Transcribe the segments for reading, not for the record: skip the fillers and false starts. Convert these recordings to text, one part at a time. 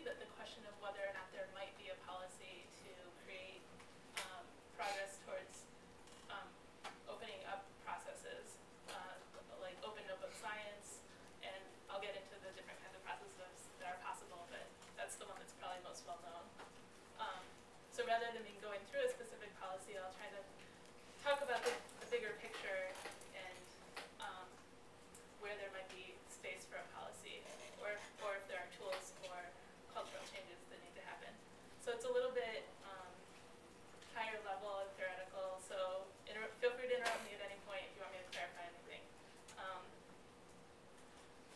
that the question of whether or not there might be a policy to create progress towards opening up processes, like open notebook science, and I'll get into the different kinds of processes that are possible, but that's the one that's probably most well known. So rather than me going through a specific policy, I'll try to talk about the bigger picture and where there might be space for a policy, or if there are tools or cultural changes that need to happen. So it's a little bit higher level and theoretical, so feel free to interrupt me at any point if you want me to clarify anything.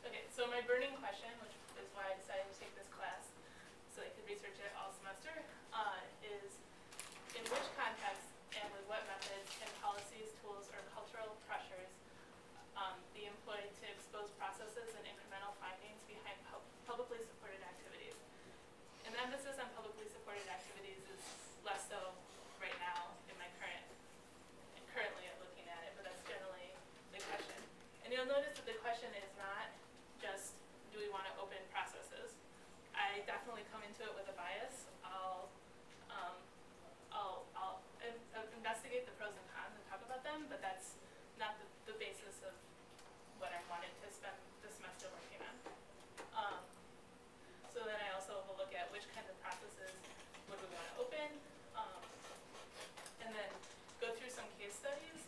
Okay, so my burning question, which is why I decided to take this class, so I could research it all semester, is in which context and with what methods can policies, tools, or cultural pressures be employed to expose processes and incremental findings behind publicly supported activities? And the emphasis on publicly supported activities is less so right now in my currently looking at it, but that's generally the question. And you'll notice that the question is not just, do we want to open processes? I definitely come into it with a bias. I'll investigate the pros and cons and talk about them, but that's not the basis of what I wanted to spend the semester working on. So then I also will look at which kinds of processes would we want to open, and then go through some case studies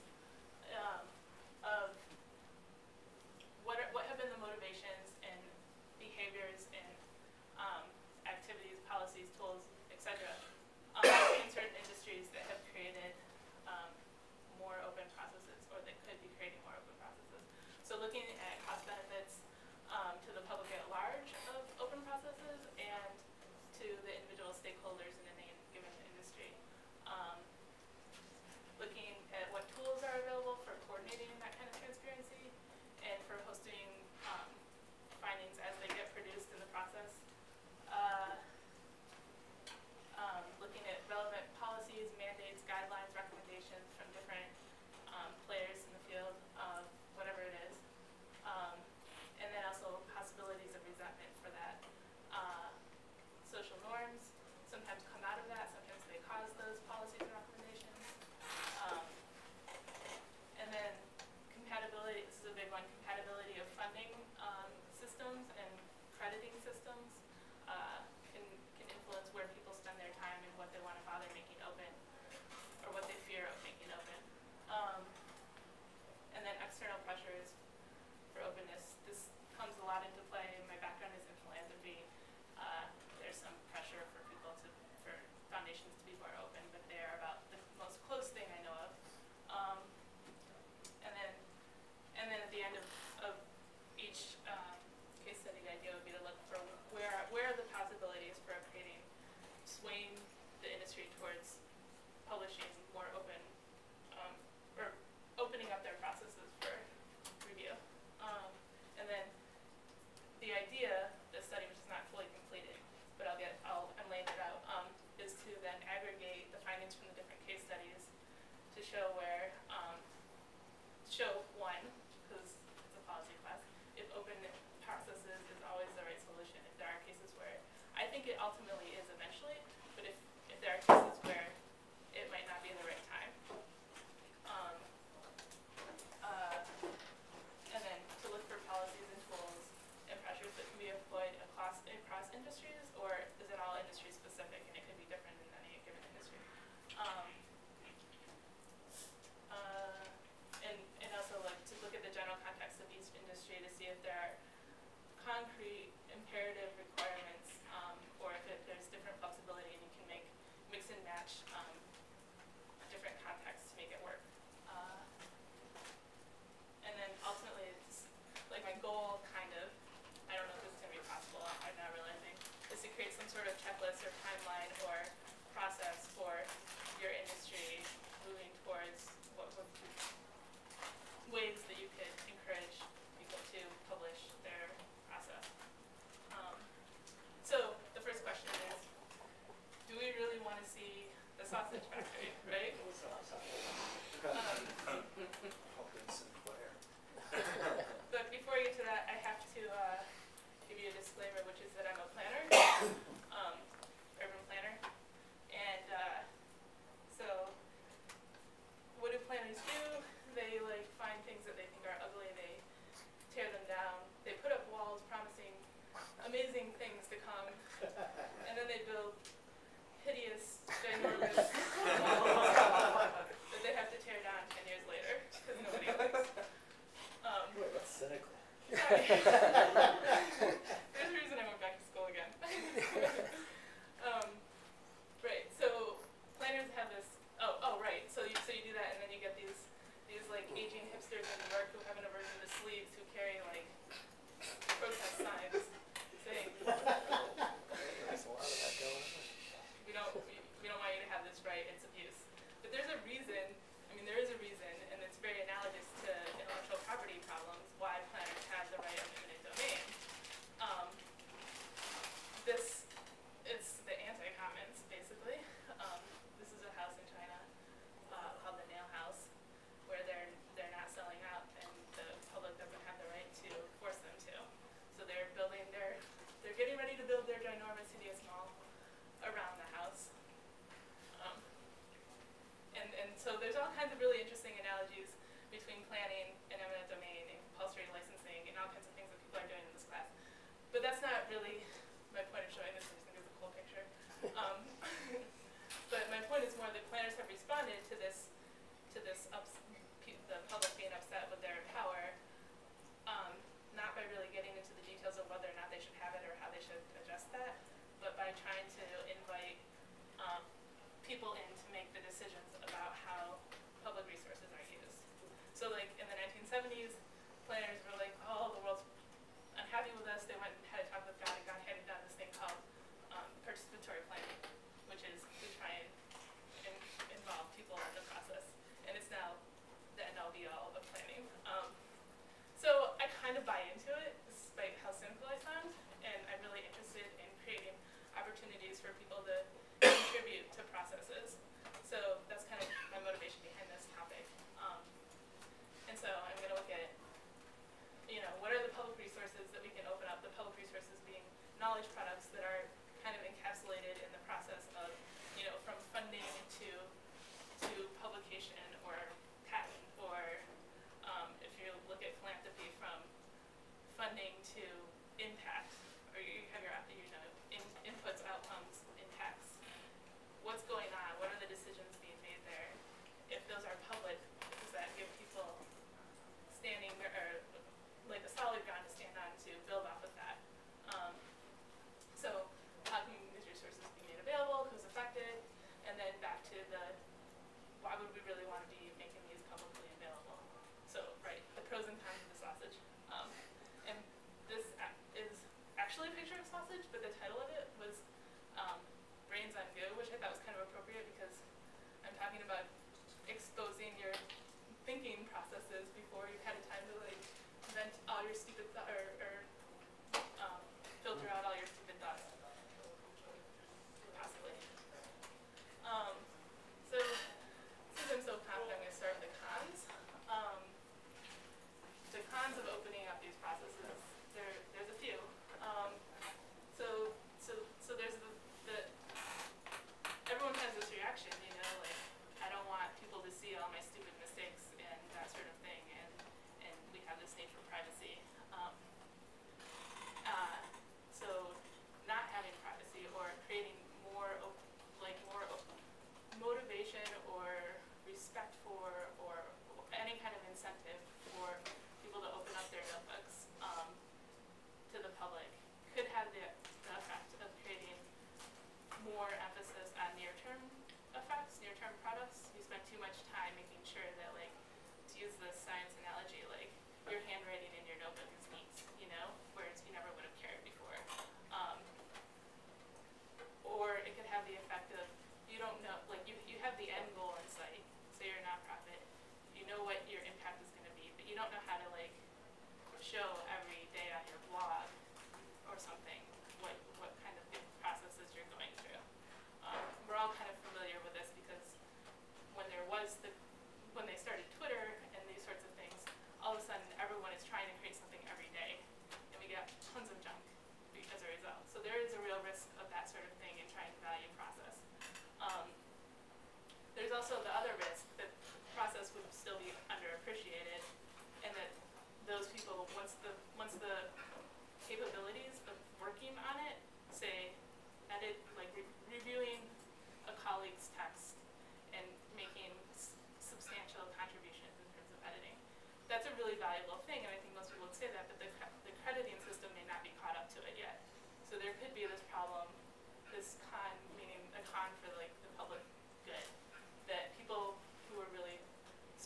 of what have been the motivations and behaviors and activities, policies, tools, etc. In certain industries that have created more open processes, or that could be creating more open processes. So looking at cost benefits to the public at large of open processes and to the individual stakeholders in any given industry. Looking at what tools are available for coordinating that kind of transparency and for hosting findings as they get produced in the process. Looking at relevant policies, mandates, guidelines, recommendations from different players in the field, whatever it is. And then also possibilities of resentment for that. Social norms sometimes come out of that, sometimes they cause those policies and recommendations. And then compatibility, this is a big one, compatibility of funding systems and crediting systems can influence where people spend their time and what they want to bother making open, or what they fear of making open. And then external pressures for openness. This comes a lot into play. My background is in philanthropy. There's some pressure for people for foundations to be more open, but they are about the most close thing I know of. And then at the end of each case study, the idea would be to look for where are the possibilities for swaying the industry towards publishing more open, or opening up their processes for review. And then the idea, the study, which is not fully completed, but I'm laying it out, is to then aggregate the findings from the different case studies to show show one, because it's a policy class, if open processes is always the right solution. If there are cases where I think it ultimately is eventually, but if there are cases where it might not be the right time. And then to look for policies and tools and pressures that can be employed across industries, or is it all industry specific and it could be different in any given industry. And also to look at the general context of each industry to see if there are concrete imperative requirements, or if there's different flexibility and you can mix and match different contexts to make it work. And then ultimately, it's like my goal, kind of, I don't know if this is going to be possible, I'm not realizing, is to create some sort of checklist or timeline or process for your industry moving towards ways that you could encourage people to publish their process. So the first question is, do we really want to see the sausage factory, right? But before I get to that, I have to give you a disclaimer, which is that I'm a planner. Sorry. There's a reason I went back to school again. Right. So planners have this. Oh, right. So you do that, and then you get these like aging hipsters in New York who have an aversion to sleeves who carry like protest signs saying, There's a lot of that going on. we don't want you to have this right. It's abuse. But there's a reason. I mean, there is a reason, and it's very analogous to intellectual property problems. Why planners have the right of eminent domain. This is the anti-commons, basically. This is a house in China called the Nail House, where they're not selling out, and the public doesn't have the right to force them to. So they're getting ready to build their ginormous hideous mall around the house. And so there's all kinds of really interesting analogies between planning and eminent domain and compulsory licensing and all kinds of things that people are doing in this class. But that's not really my point of showing this. I just think it's a cool picture. But my point is more that planners have responded to the public being upset with their power, not by really getting into the details of whether or not they should have it or how they should adjust that, but by trying to invite people in to make the decisions about how public resources are used. So like in the 1970s, planners were like, oh, the world's unhappy with us. They went and had a talk with God, and God had done this thing called participatory planning, which is to try and involve people in the process. And it's now the end-all be-all of planning. So I kind of buy into it, despite how cynical I sound, and I'm really interested in creating opportunities for people to contribute to processes. So that's kind of my motivation behind this topic. And so I'm going to look at, what are the public resources that we can open up, the public resources being knowledge products that are kind of encapsulated in the process of, from funding to publication or patent, or if you look at philanthropy, from funding to impact, or you have your inputs, outcomes, impacts. What's going on? What are the decisions being made there? If those are public, does that give people standing or like a solid ground to stand on to build off of that? So how can these resources be made available? Who's affected? And then back to why would we really want to be making these publicly available? So, right, the pros and cons of the sausage. And this is actually a picture of sausage, but the title of it was Brains on Go, which I thought was kind of appropriate because I'm talking about exposing your thinking processes before you've had a time to like vent all your stupid or filter out all your stupid thoughts, possibly. So since I'm so confident, I'm going to start with the cons. The cons of opening up these processes, there's a few. So there's the everyone has this reaction, like I don't want people to see all my stupid mistakes and that sort of thing, and we have this need for privacy. So not having privacy or creating more motivation or respect for or any kind of incentive for people to open up their notebooks to the public could have the effect of creating more emphasis on near-term effects, near-term products. You spend too much time making sure that, like, to use the science analogy, like, your handwriting in your notebook is neat, whereas you never would have cared before. Or it could have the effect of, you don't know, like, you have the end goal in sight, so you're a nonprofit. You know what your impact is going to be, but you don't know how to, like, show every day on your blog or something what kind of processes you're going through. We're all kind of familiar with this because when they started Twitter and these sorts of things, all of a sudden everyone is trying to create something every day, and we get tons of junk as a result. So there is a real risk of that sort of thing in trying to value process. There's also the other risk that the process would still be underappreciated, and that those people, once the capabilities of working on it, say, reviewing a colleague's text and making substantial contributions in terms of editing. That's a really valuable thing, and I think most people would say that, but the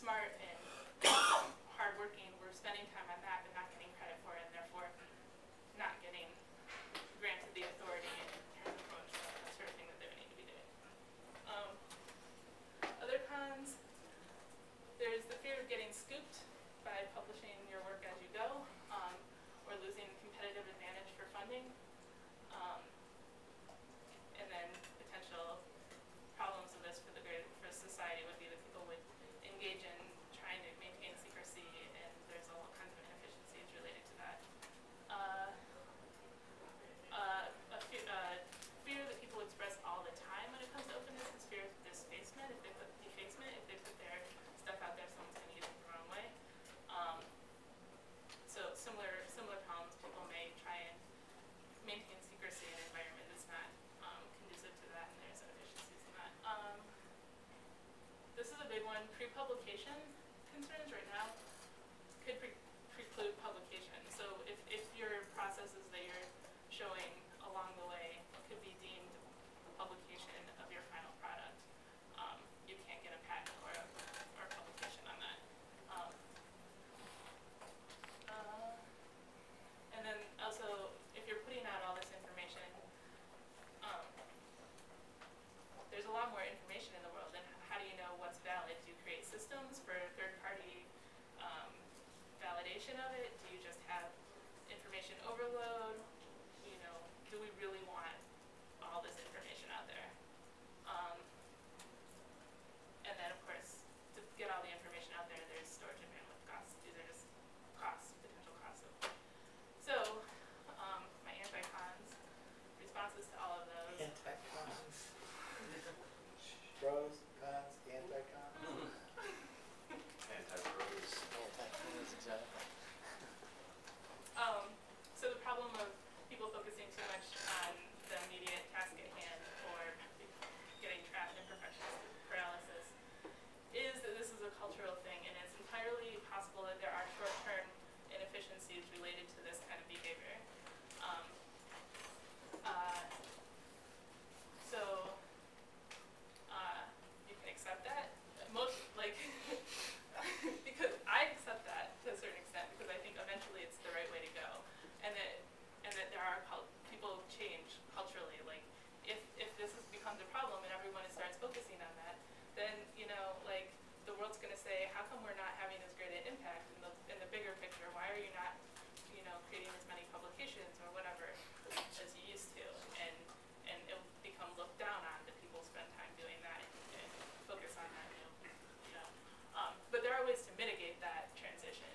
smart and hardworking, we're spending time on that but not getting credit for it, and therefore not getting granted the authority in terms of promotion, that sort of thing that they would need to be doing. Other cons, there's the fear of getting scooped by publishing your work as you go, or losing competitive advantage for funding. And then potential problems of this for society would be that people would engage in trying to maintain secrecy, and there's all kinds of inefficiencies related to that. Fear that people express all the time when it comes to openness is fear of defacement. If they put their stuff out there, someone's going to use it the wrong way. So similar problems. People may try and maintain secrecy in an environment that's not conducive to that, and there's inefficiencies in that. This is a big one. Pre-publication concerns right now could preclude publication. So if your processes that you're showing along the way could be deemed publication of your final product, you can't get a patent or publication on that. And then also, if you're putting out all this information, there's a lot more information in the world, and how do you know what's valid? Do you create systems for third-party validation of it? Do you just have information overload? You know, do we really want all this information out there? And then, of course, to get all the information out there, there's storage and bandwidth costs. These are just potential costs. So, my anti-cons, responses to all of those. Anti-cons. Pros, cons, anti-cons. Anti-pros. Anti-cons, exactly. So the problem of people focusing too much on the immediate task at hand, or getting trapped in perfectionist paralysis, is that this is a cultural thing, and it's entirely possible that there are short-term inefficiencies related to this kind of behavior. You can accept that. Because I accept that to a certain extent, because I think eventually it's the right way to go, and that there are people change culturally. Like if this becomes a problem and everyone starts focusing on that, then the world's going to say, how come we're not having as great an impact in the bigger picture? Why are you not creating as many publications or whatever as you used to? And it will become looked down on that people spend time doing that and focus on that. But there are ways to mitigate that transition,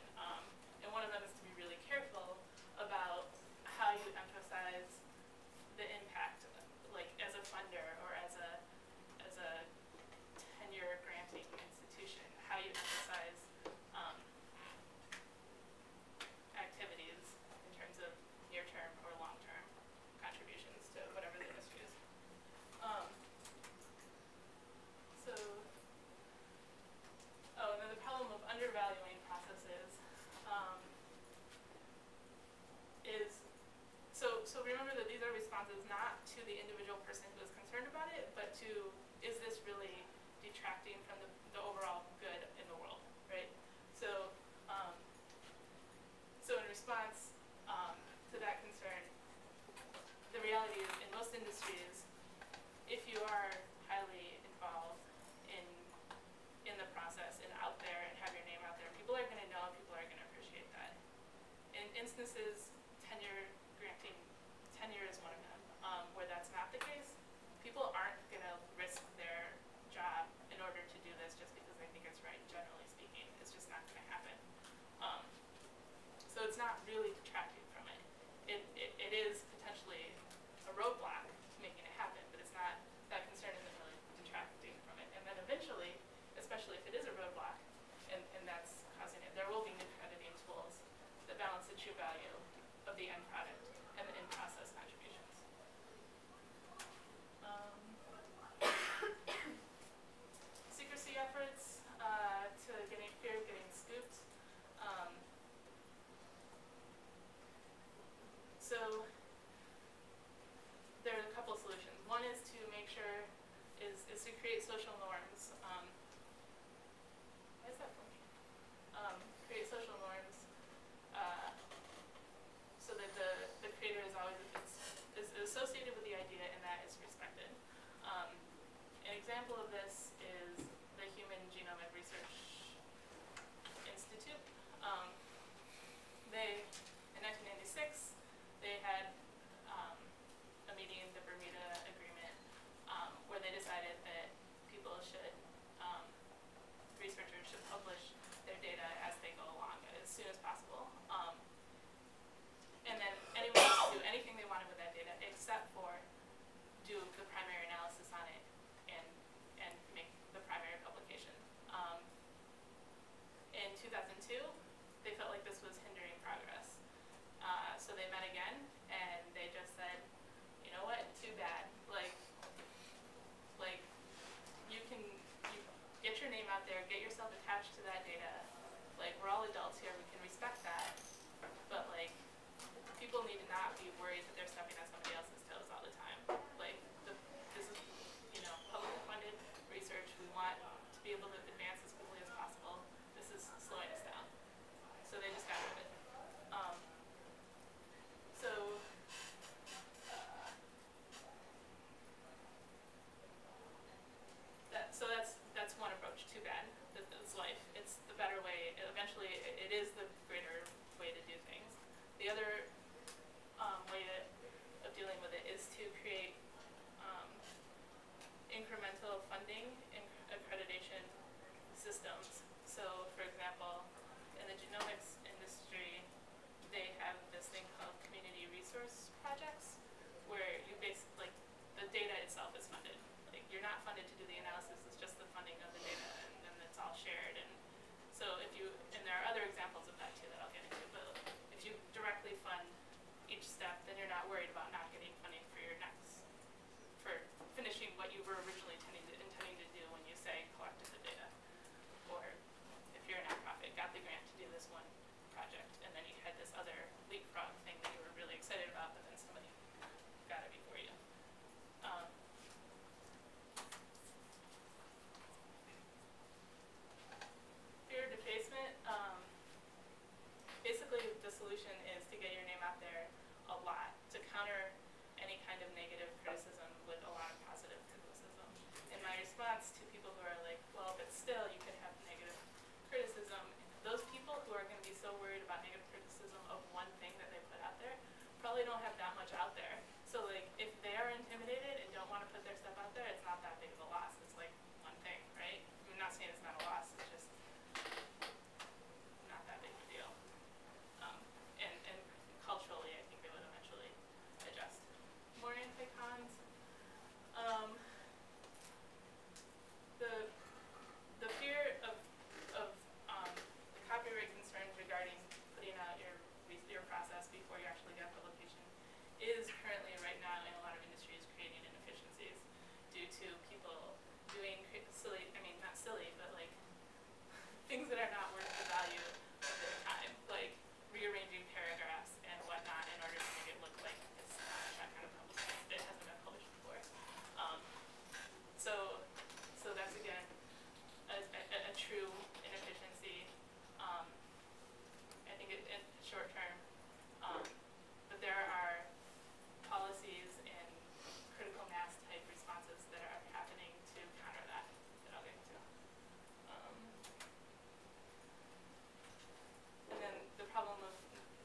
and one of them is to be really careful about how you emphasize the impact, like as a funder or as a tenure granting institution, how you emphasize activities in terms of near-term or long-term contributions to whatever the industry is. And then the problem of undervaluing processes is, so remember that these are responses not to the individual person who is concerned about it, but to, is this really detracting from the overall good in the world, right? So in response to that concern, the reality is in most industries, if you are highly involved in the process and out there and have your name out there, people are going to know, people are going to appreciate that. In instances, tenure is one of them, where that's not the case. People aren't going to risk their job in order to do this just because they think it's right, generally speaking. It's just not going to happen. So it's not really detracting from it. It is potentially a roadblock to making it happen, but it's not, that concern isn't really detracting from it. And then eventually, especially if it is a roadblock, and that's causing it, there will be new crediting tools that balance the true value of the end product and the in-process contributions. Secrecy efforts to fear of getting scooped. So there are a couple solutions. One is to make sure is to create social norms. Why is that? 2002, they felt like this was hindering progress. So they met again, and they just said, you know what, too bad. Like you get your name out there, get yourself attached to that data. Like, we're all adults here, we can respect that, but like, people need to not be worried that they're stepping on somebody else's toes all the time. Like, this is, publicly funded research. We want to be able to advance as quickly as possible. This is slowing us down. So they just got rid of it. So that's one approach. Too bad. That's life. It's the better way. Eventually, it is the greater way to do things. The other way of dealing with it is to create incremental funding and accreditation systems. So, for example, in the genomics industry, they have this thing called community resource projects, where you basically, the data itself is funded. Like, you're not funded to do the analysis, it's just the funding of the data, and then it's all shared. And so and there are other examples of that too that I'll get into, but if you directly fund each step, then you're not worried about not getting funding for finishing what you were originally intending to do when you say collected the data. Or if you're a nonprofit, got the grant to do this one project, and then you had this other leapfrog thing that you were really excited about, but then somebody got it before you. Fear of defacement. Basically, the solution is to get your name out there a lot, to counter any kind of negative criticism with a lot of positive criticism. And my response to people who are like, well, but still you could have negative criticism, those people who are going to be so worried about negative criticism of one thing that they put out there probably don't have that much out there. So like, if they are intimidated and don't want to put their stuff out there, it's not that big of a loss. It's like one thing, right? I'm not saying it's not a loss, it's just not that big of a deal. And culturally, I think they would eventually adjust. More anti-cons. The fear of the copyright concerns regarding putting out your process before you actually get publication is currently right now in a lot of industries creating inefficiencies due to people doing silly, not silly, but like things that are not worth the value of their time, like rearranging paragraphs and whatnot in order to make it look like it's not that kind of publication. It hasn't been published before. So that's again a true inefficiency. I think in short term, but there are policies and critical mass type responses that are happening to counter that I'll get into. And then the problem of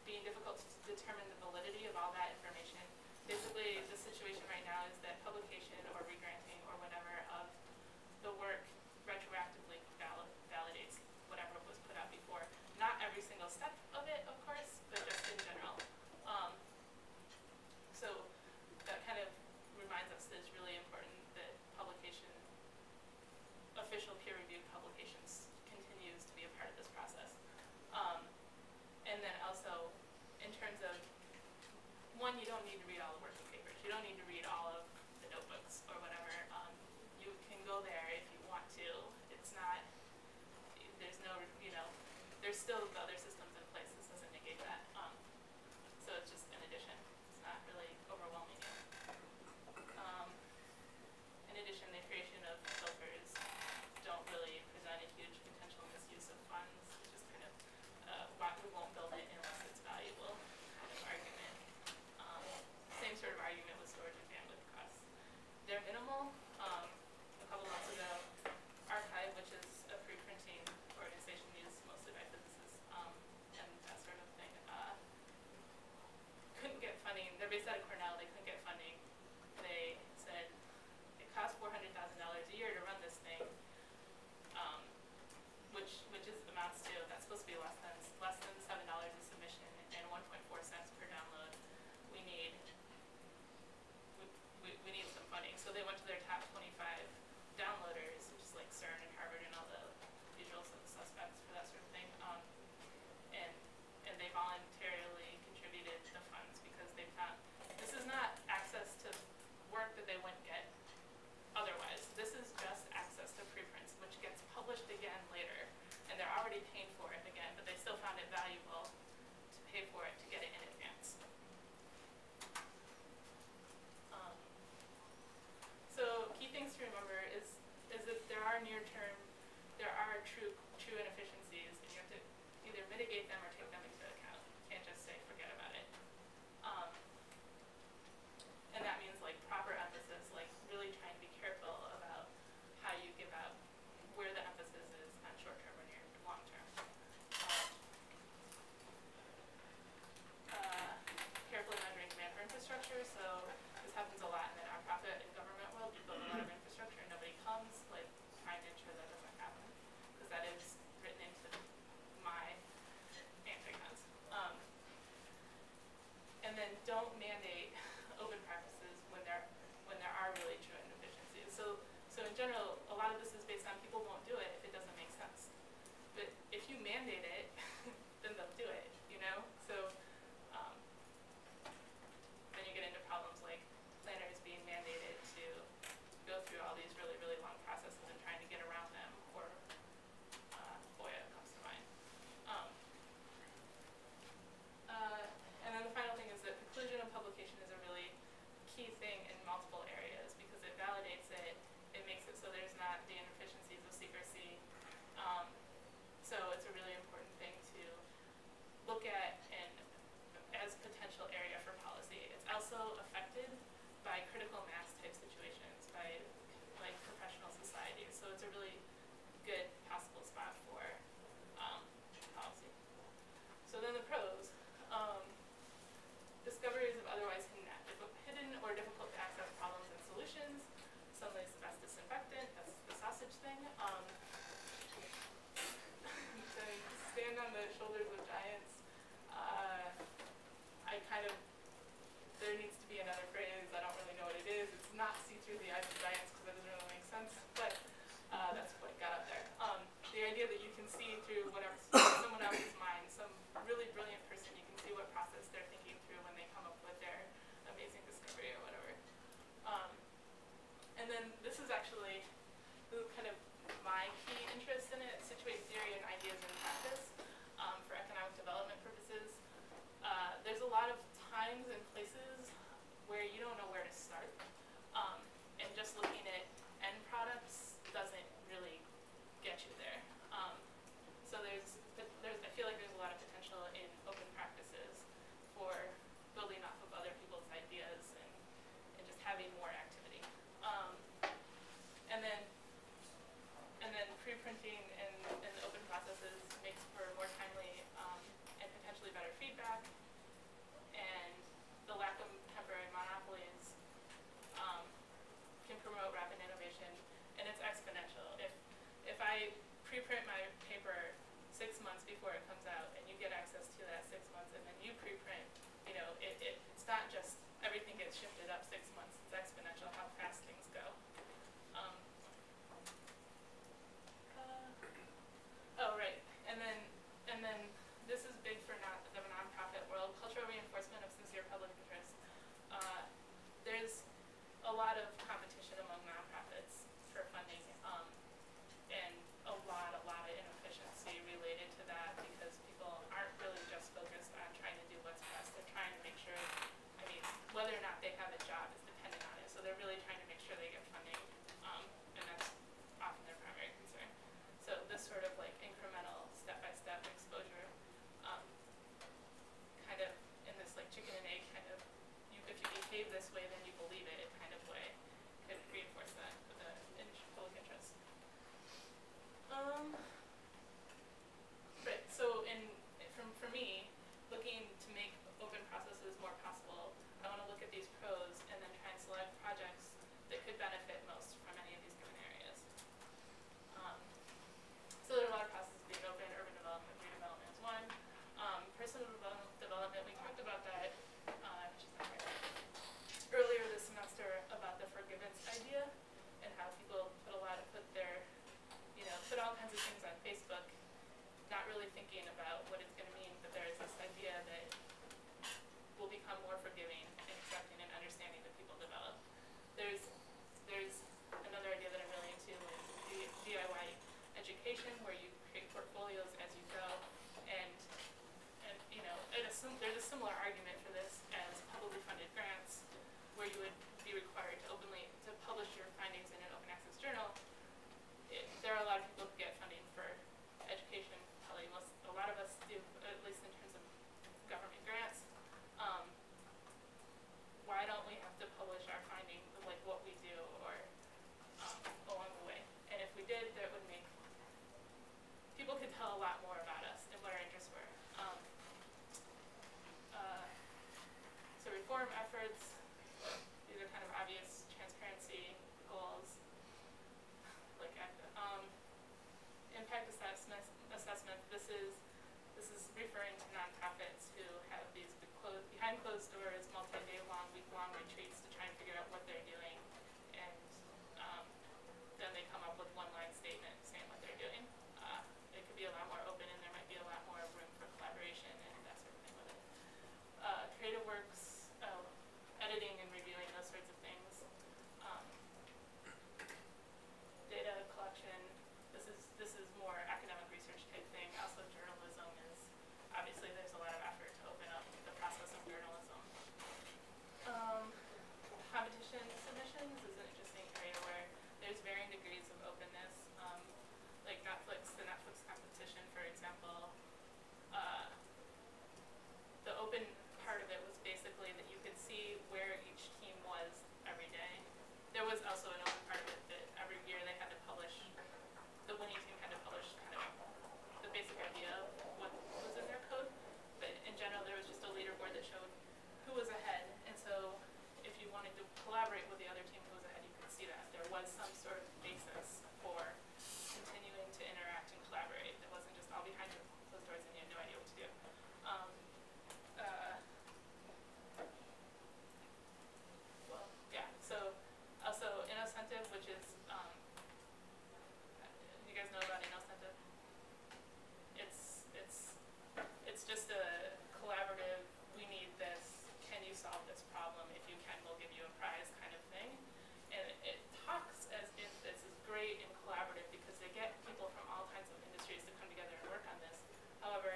being difficult to determine the validity of all that information. Basically, the situation right now is that publication or regranting or whatever of the work retroactively validates whatever was put out before. Not every single step of it, of course, but just in general. So that kind of reminds us that it's really important that official peer-reviewed publications continues to be a part of this process. And then also, in terms of, one, you don't need to read all the working papers. You don't need to read all of the notebooks or whatever. You can go there if you want to. It's not, there's no, there's still the other systems in place. This doesn't negate that. So it's just an addition. It's not really overwhelming you. In addition, the creation of filters don't really present a huge potential misuse of funds, which is kind of why we won't build it unless it's valuable kind of argument. Same sort of argument with storage and bandwidth costs. They're minimal. A couple months ago, Archive, which is a pre-printing organization used mostly by physicists, don't mandate open practices when there are really true inefficiencies. So in general, a lot of this is based on people won't do it if it doesn't make sense. But if you mandate it, then they'll do it, you know? So then you get into problems like planners being mandated to go through all these really, really long processes and trying to get around them, or FOIA comes to mind. And then the final thing is that preclusion of publication is a really key thing in multiple areas because it validates it, it makes it so there's not the inefficiencies of secrecy. So it's a really important thing to look at and as potential area for policy. It's also affected by critical mass type situations, by like professional societies. So it's a really good possible spot for policy. So then the pros. Discoveries of otherwise hidden or difficult to access problems and solutions. Sunlight's the best disinfectant. That's the sausage thing. So stand on the shoulders of giants. I kind of, there needs to be another phrase. I don't really know what it is. It's not see through the eyes of giants because that doesn't really make sense. But that's what got up there. The idea that you can see through whatever someone else's mind, some really brilliant person, you can see what process they're thinking through when they come up with their amazing discovery or whatever. And then this is actually kind of my key interest in it, situate theory and ideas in practice for economic development purposes. There's a lot of times and places where you don't know where to start. And just looking at end products doesn't really get you there. So I feel like there's a lot of potential in open practices for building off of other people's ideas and just having more activity. And then pre-printing and open processes makes for more timely and potentially better feedback. And the lack of temporary monopolies can promote rapid innovation, and it's exponential. If I preprint my paper 6 months before it comes out, and you get access to that 6 months, and then you preprint, you know, it's not just everything gets shifted up 6 months. It's exponential how fast things go. Oh right, and then this is big for the nonprofit world. Cultural reinforcement of sincere public interest. There's a lot of competition among nonprofits for funding, and a lot of inefficiency related to that because people aren't really just focused on trying to do what's best. They're trying to make sure, I mean, whether or not they have a job is dependent on it. So they're really trying to make sure they get funding, and that's often their primary concern. So this sort of like incremental, step-by-step exposure, kind of in this like chicken and egg kind of, if you behave this way, then you believe it kind of way, could reinforce that with the public interest. Right, so for me, looking to make open processes more possible, I want to look at these pros and then try and select projects that could benefit most from any of these given areas. So there are a lot of processes being open. Urban development, redevelopment is one. Personal development, we talked about that earlier this semester about the forgiveness idea and how people put all kinds of things on Facebook, not really thinking about what it's going to mean, but there is this idea that we'll become more forgiving and accepting and understanding that people develop. There's another idea that I'm really into is DIY education, where you create portfolios as you go, and you know, there's a similar argument for this as publicly funded grants, where you would be required to publish your findings in an open access journal. There are a lot of people who get funding for education, probably a lot of us do, at least in terms of government grants. Why don't we have to publish our findings, like what we do, or along the way? And if we did, that would make people could tell a lot more about us and what our interests were. So reform efforts, these are kind of obvious transparency goals. Like impact assessment. This is referring to nonprofits who have these behind closed doors, multi-day long, week-long retreats to try and figure out what they're doing, and then they come up with one-line statement saying what they're doing. It could be a lot more open, and there might be a lot more room for collaboration and that sort of thing with it. Creative works, editing and reviewing, those sorts of things. Data collection. This is more academic research type thing. Also, journalism is obviously there's a lot of effort to open up the process of journalism. Competition submissions is an interesting area where there's varying degrees of openness. Like Netflix, the Netflix competition, for example, the open part of it was basically that you could see where each team was every day. There was also an open part of it that every year they had to publish, the winning team had to publish kind of the basic idea of what was in their code. But in general, there was just a leaderboard that showed who was ahead. And so if you wanted to collaborate with the other team who was ahead, you could see that. There was some sort of basis for continuing to interact and collaborate. It wasn't just all behind closed doors and you had no idea what to do. Well, yeah, so also Inefficiencies, which is, you guys know about Inefficiencies? It's just a collaborative, we need this, can you solve this problem? If you can, we'll give you a prize kind of thing. And it talks as if this is great and collaborative because they get people from all kinds of industries to come together and work on this. However,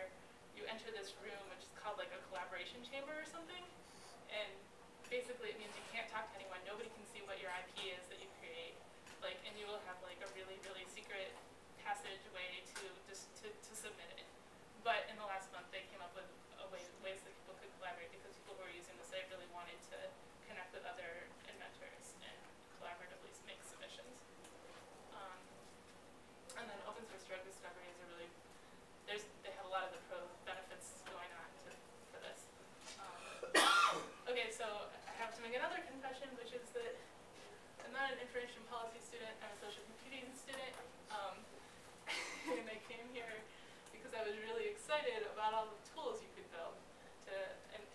you enter this room, which is called like a collaboration chamber or something, and basically it means you can't talk to anyone. Nobody can see what your IP is that you create. Like, and you will have like a really, really secret passageway to submit it. But in the last month, they came up with ways that people could collaborate because people who were using the site really wanted to connect with other inventors and collaboratively make submissions. And then open source drug discovery is a really, they have a lot of the pro benefits going on for this. Okay, so I have to make another confession, which is that I'm not an information policy student, I'm a social computing student. And I came here because I was really excited about all the tools you could build to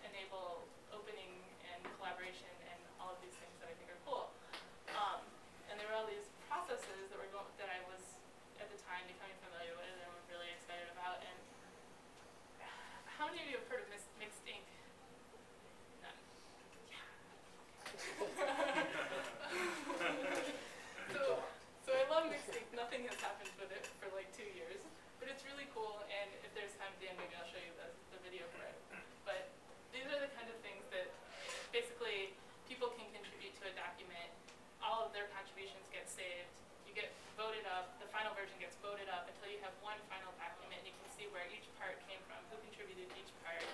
enable opening and collaboration and all of these things that I think are cool. And there were all these processes that that I was at the time becoming familiar with and were really excited about. And how many of you have heard of mixed ink? None. Yeah. So I love mixed ink. Nothing has happened with it for like 2 years. But it's really cool, and if there's time at the end, maybe I'll show you the video for it. But these are the kind of things that basically people can contribute to a document. All of their contributions get saved. You get voted up. The final version gets voted up until you have one final document, and you can see where each part came from, who contributed each part.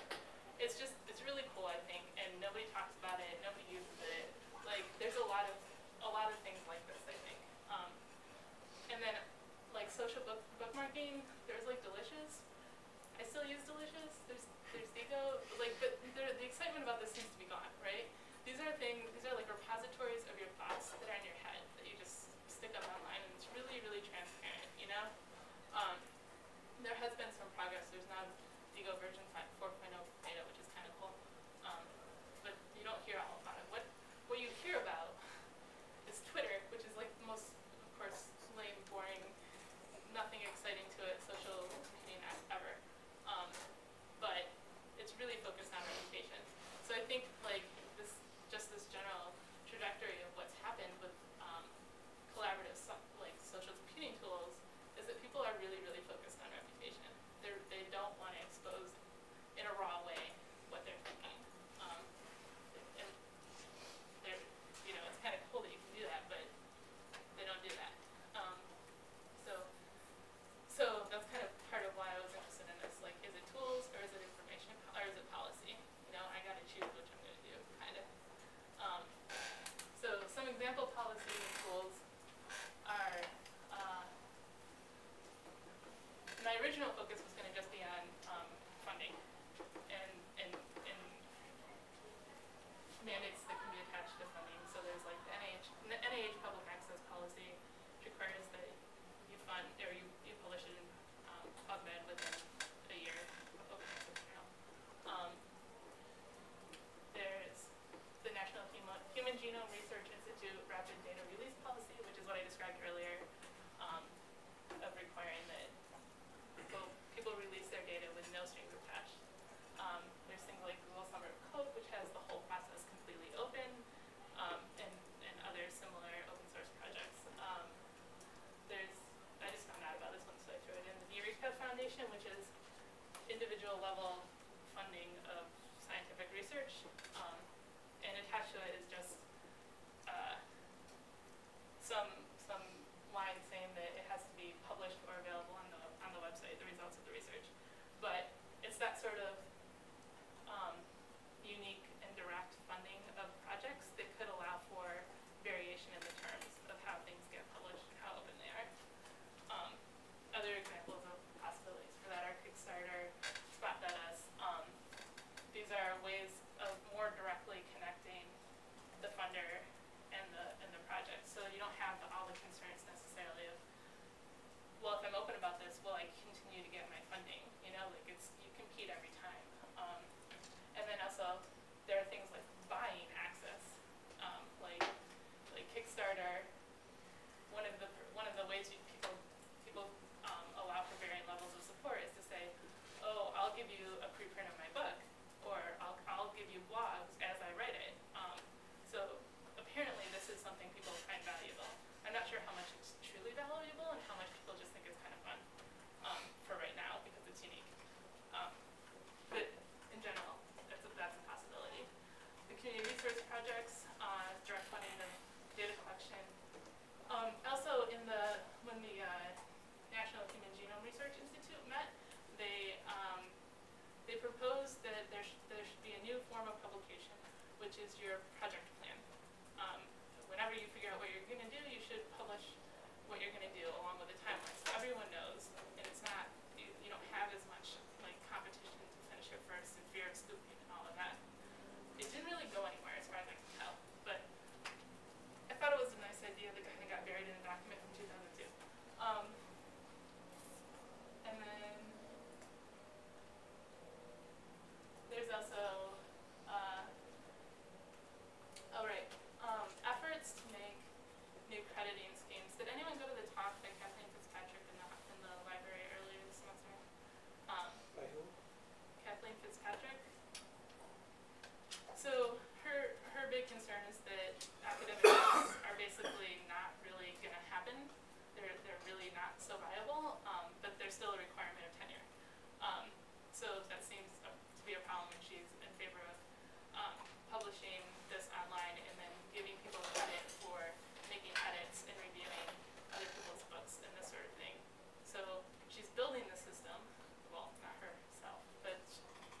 It's really cool, I think, and nobody talks about it. Nobody uses it. Like, there's a lot of things like this, I think. And then, like social bookmarking, there's like Delicious. I still use Delicious. There's Digo. Like, but the excitement about this seems to be gone, right? These are like repositories of your thoughts that are in your head that you just stick up online, and it's really, really transparent, you know? There has been some progress. There's now Digo version 4.0 beta, which is kind of cool. But you don't hear all about it. What you hear about is Twitter, which is like the most, of course, lame, boring, nothing exciting to it social computing app ever. But it's really focused on level funding of scientific research, and attached to it is just some line saying that it has to be published or available on the website, the results of the research. But it's that sort of unique and direct funding of projects that could allow for variation in the terms of how things get published and how open they are. Other examples of possibilities for that are Kickstarter, Spot.us. These are ways of more directly connecting the funder and the project, so you don't have all the concerns necessarily of, well, if I'm open about this, will I continue to get my funding? You know, like you compete every time. And then also there are things like buying access, like Kickstarter. One of the ways people allow for varying levels of support is to say, oh, I'll give you a preprint of my book, or I'll give you blogs as I write it. So apparently this is something people find valuable. I'm not sure how much it's truly valuable and how much people just think it's kind of fun for right now because it's unique. But in general, that's a possibility. The community resource projects, direct funding of data collection. Also, when the National Human Genome Research Institute met, they proposed that there should be a new form of publication, which is your project plan. Whenever you figure out what you're going to do, you should publish what you're going to do along with the timeline, so everyone knows, and it's not you don't have as much like competition to finish it first and fear of scooping and all of that. It didn't really go anywhere as far as I can tell, but I thought it was a nice idea that kind of got buried in a document from 2002. And then there's also efforts to make new crediting schemes. Did anyone go to the talk by Kathleen Fitzpatrick in the library earlier this semester? By who? Kathleen Fitzpatrick. So her big concern is that academic jobs are basically not really going to happen. They're really not so viable, but there's still a requirement of tenure. So that seems to be a problem when she's in favor of publishing this online and then giving people credit for making edits and reviewing other people's books and this sort of thing. So she's building the system, well, not herself, but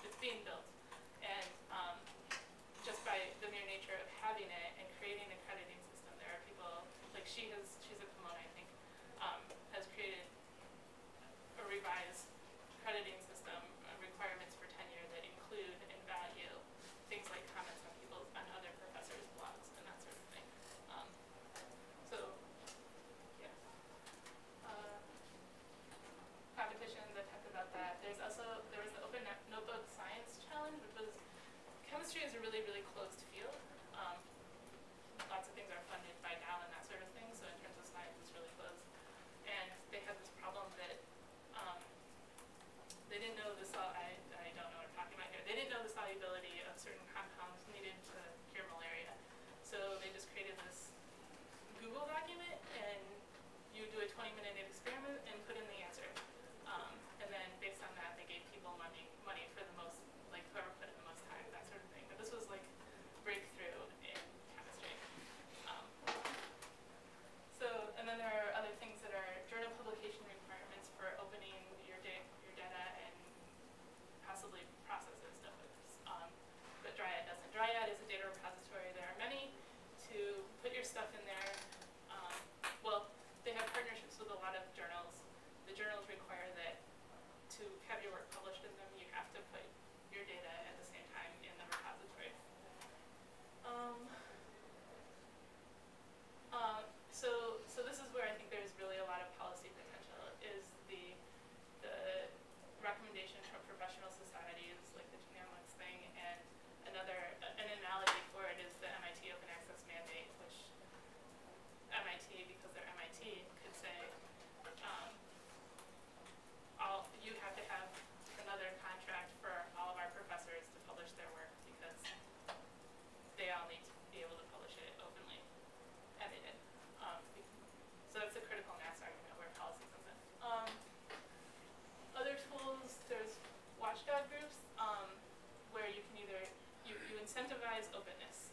it's being built. And just by the mere nature of having it and creating a crediting system, there are people, like she's a Pomona, I think, has created a revised crediting system, requirements for tenure that include and value things like comments on other professors' blogs and that sort of thing. So, yeah. Competitions, I talked about that. There was the Open Notebook Science Challenge, which was, chemistry is a really, really closed field. Lots of things are funded by Dow and that sort of thing, so in terms of science, it's really closed. And they had this problem that they didn't know I don't know what I'm talking about here. They didn't know the solubility of certain compounds needed to cure malaria. So they just created this Google document, and you do a 20-minute experiment and put in the answer. And then based on that, they gave people money for the most, like whoever put in the most time, that sort of thing. But this was like breakthrough in chemistry. And then there are other things that are journal publication requirements for opening your data and possibly processes stuff with this. But Dryad doesn't. Dryad is a data repository. There are many to put your stuff in there. Well, they have partnerships with a lot of incentivize openness,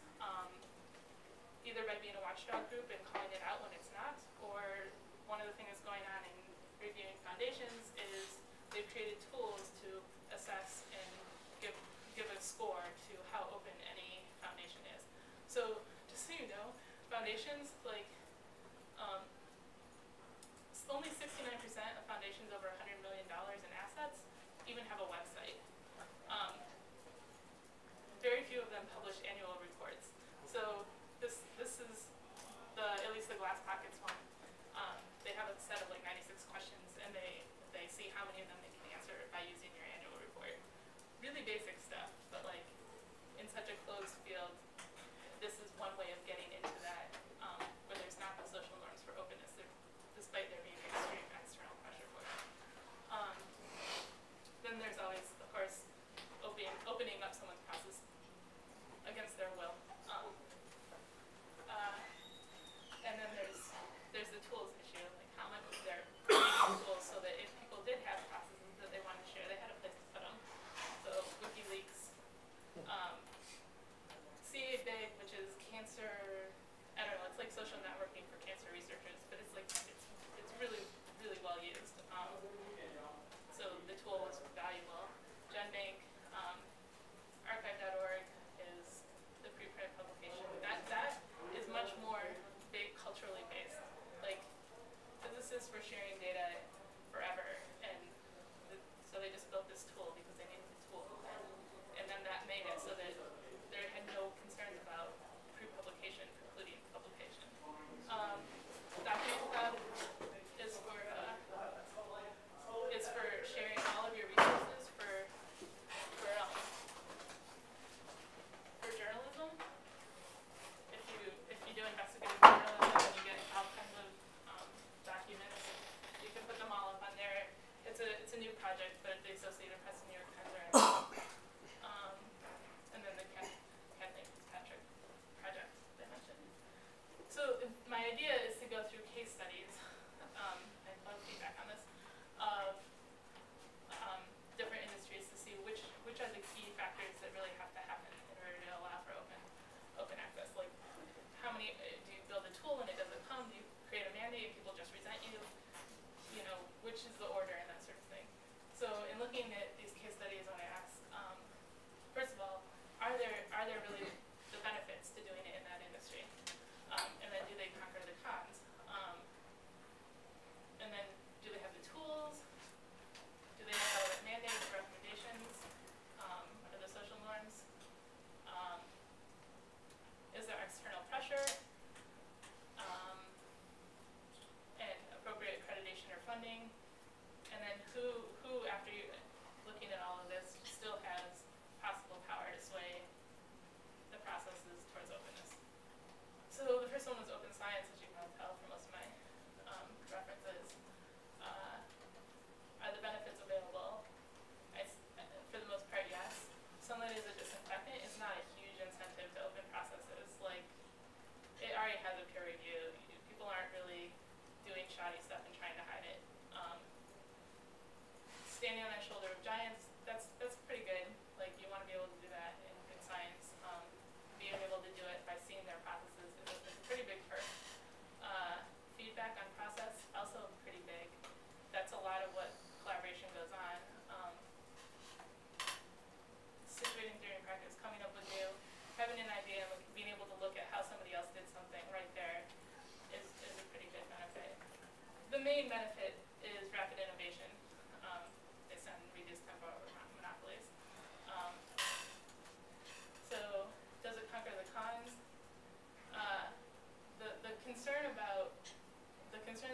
either by being a watchdog group and calling it out when it's not, or one of the things that's going on in reviewing foundations is they've created tools to assess and give a score to how open any foundation is. So just so you know, foundations, like, only 69% of foundations over $100 million in assets even have a website. Very few of them publish annual reports. So this is at least the Glass Pockets one. They have a set of like 96 questions, and they see how many of them they can answer by using your annual report. Really basic stuff, but like in such a closed field, this is one way of getting into that, where there's not the social norms for openness, despite there being extreme external pressure for it. Then there's always, of course, opening up someone's process against their will. And then there's the tools issue, like how much they're creating tools so that if people did have processes that they wanted to share, they had a place to put them. So WikiLeaks, CA-BIG, which is cancer, I don't know, it's like social networking for cancer researchers, but it's like, it's really, really well used. So the tool was valuable. GenBank, archive.org is the preprint publication. That is much more big culturally based. Like, physicists were sharing data forever, and so they just built this tool because they needed the tool. And then that made it so that they had no concerns about pre-publication precluding publication. Document Cloud is for sharing all of your resources for journalism. If you do investigative journalism and you get all kinds of documents, you can put them all up on there. It's a new project, but the Associated Press and New York Times are in it. And then the Kathleen Fitzpatrick project that I mentioned. So my idea is to go through case studies, I'd love feedback on this, of different industries to see which are the key factors that really have to happen in order to allow for open access. Like, how many, do you build a tool and it doesn't come? Do you create a mandate and people just resent you? You know, which is the order and that sort of thing. So in looking at these case studies, I want to ask, first of all, are there really the benefits to doing it in that industry? And then do they conquer the cons? And then do they have the tools? Do they know how to mandate recommendations? What are the social norms? Is there external pressure? And appropriate accreditation or funding? And then who after you looking at all of this, still has possible power to sway the processes towards openness? So the first one was open science, as you can tell from most of my references. Are the benefits available? For the most part, yes. Sunlight is a disinfectant. It's not a huge incentive to open processes. Like, it already has a peer review. People aren't really doing shoddy stuff and trying to hide it. Standing on the shoulder of giants, that's pretty good. Like, you want to be able to do that in science. Being able to do it by seeing their processes is a pretty big perk. Feedback on process, also pretty big. That's a lot of what collaboration goes on. Situating theory and practice, coming up with new, having an idea, and being able to look at how somebody else did something right there is a pretty good benefit. The main benefit is rapid innovation. Based on reduced tempo monopolies. So does it conquer the cons? The concern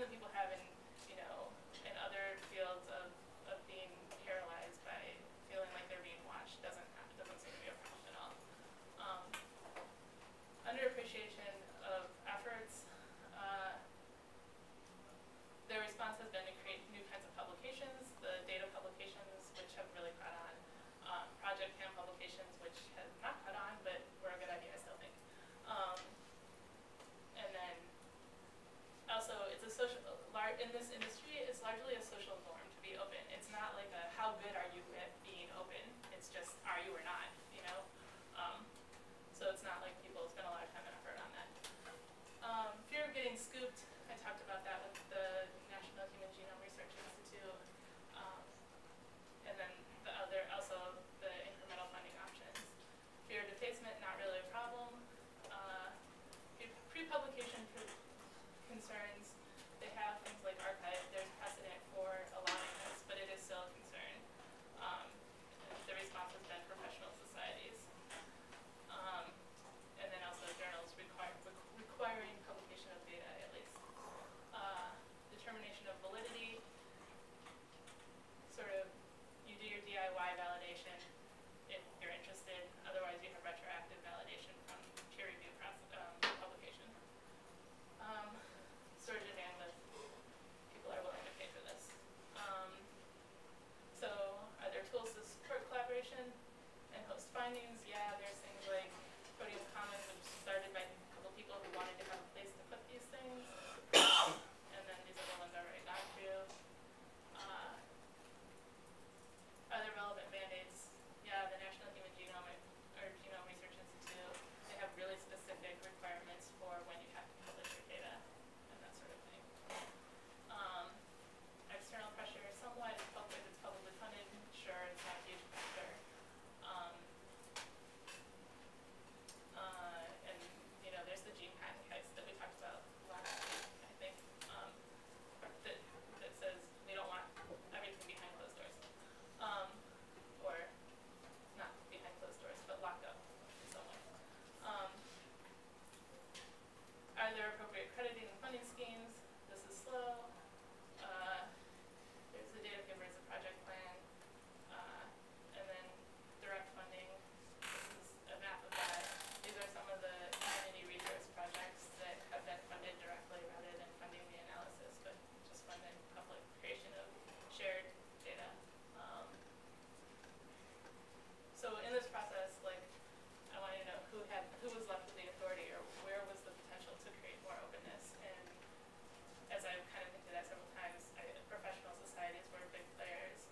that people have in other fields of being paralyzed by feeling like they're being watched doesn't seem to be a problem at all. Underappreciation of efforts. Their response has been to create new kinds of publications, the data publications, which have really caught on, project cam publications, which have not caught on, but were a good idea, I still think. And then also, in this industry, it's largely a social norm to be open. It's not like a how good are you at being open. It's just are you or not, you know? So concerns. They have things like archive. There's precedent for allowing this, but it is still a concern. The response has been professional societies. And then also journals requiring publication of data, at least. Determination of validity. Sort of, you do your DIY validation if you're interested. Otherwise, you have retroactive validation from peer review publication. Storage of bandwidth. People are willing to pay for this. So, are there tools to support collaboration and host findings? Yeah, there's things like Podium Commons, which started by a couple people who wanted to have a place to put these things. And then these other ones I've already gone through. Other relevant mandates, yeah, the National Human Genome Research Institute, they have really specific requirements for when you have to publish your data and that sort of thing. External pressure, somewhat, if it's publicly funded, sure, it's not a huge factor. And, you know, there's the gene patent case that we talked about last week, I think, that says we don't want everything behind closed doors. Or not behind closed doors, but locked up in some way. Are there appropriate crediting and funding schemes? This is slow. There's the data paper as a project plan. And then direct funding. This is a map of that. These are some of the community resource projects that have been funded directly rather than funding the analysis, but just funded public creation of shared data. So in this process, like, I wanted to know who was left with the authority, or where was the potential to create more openness. And as I've kind of hinted at several times, professional societies were big players.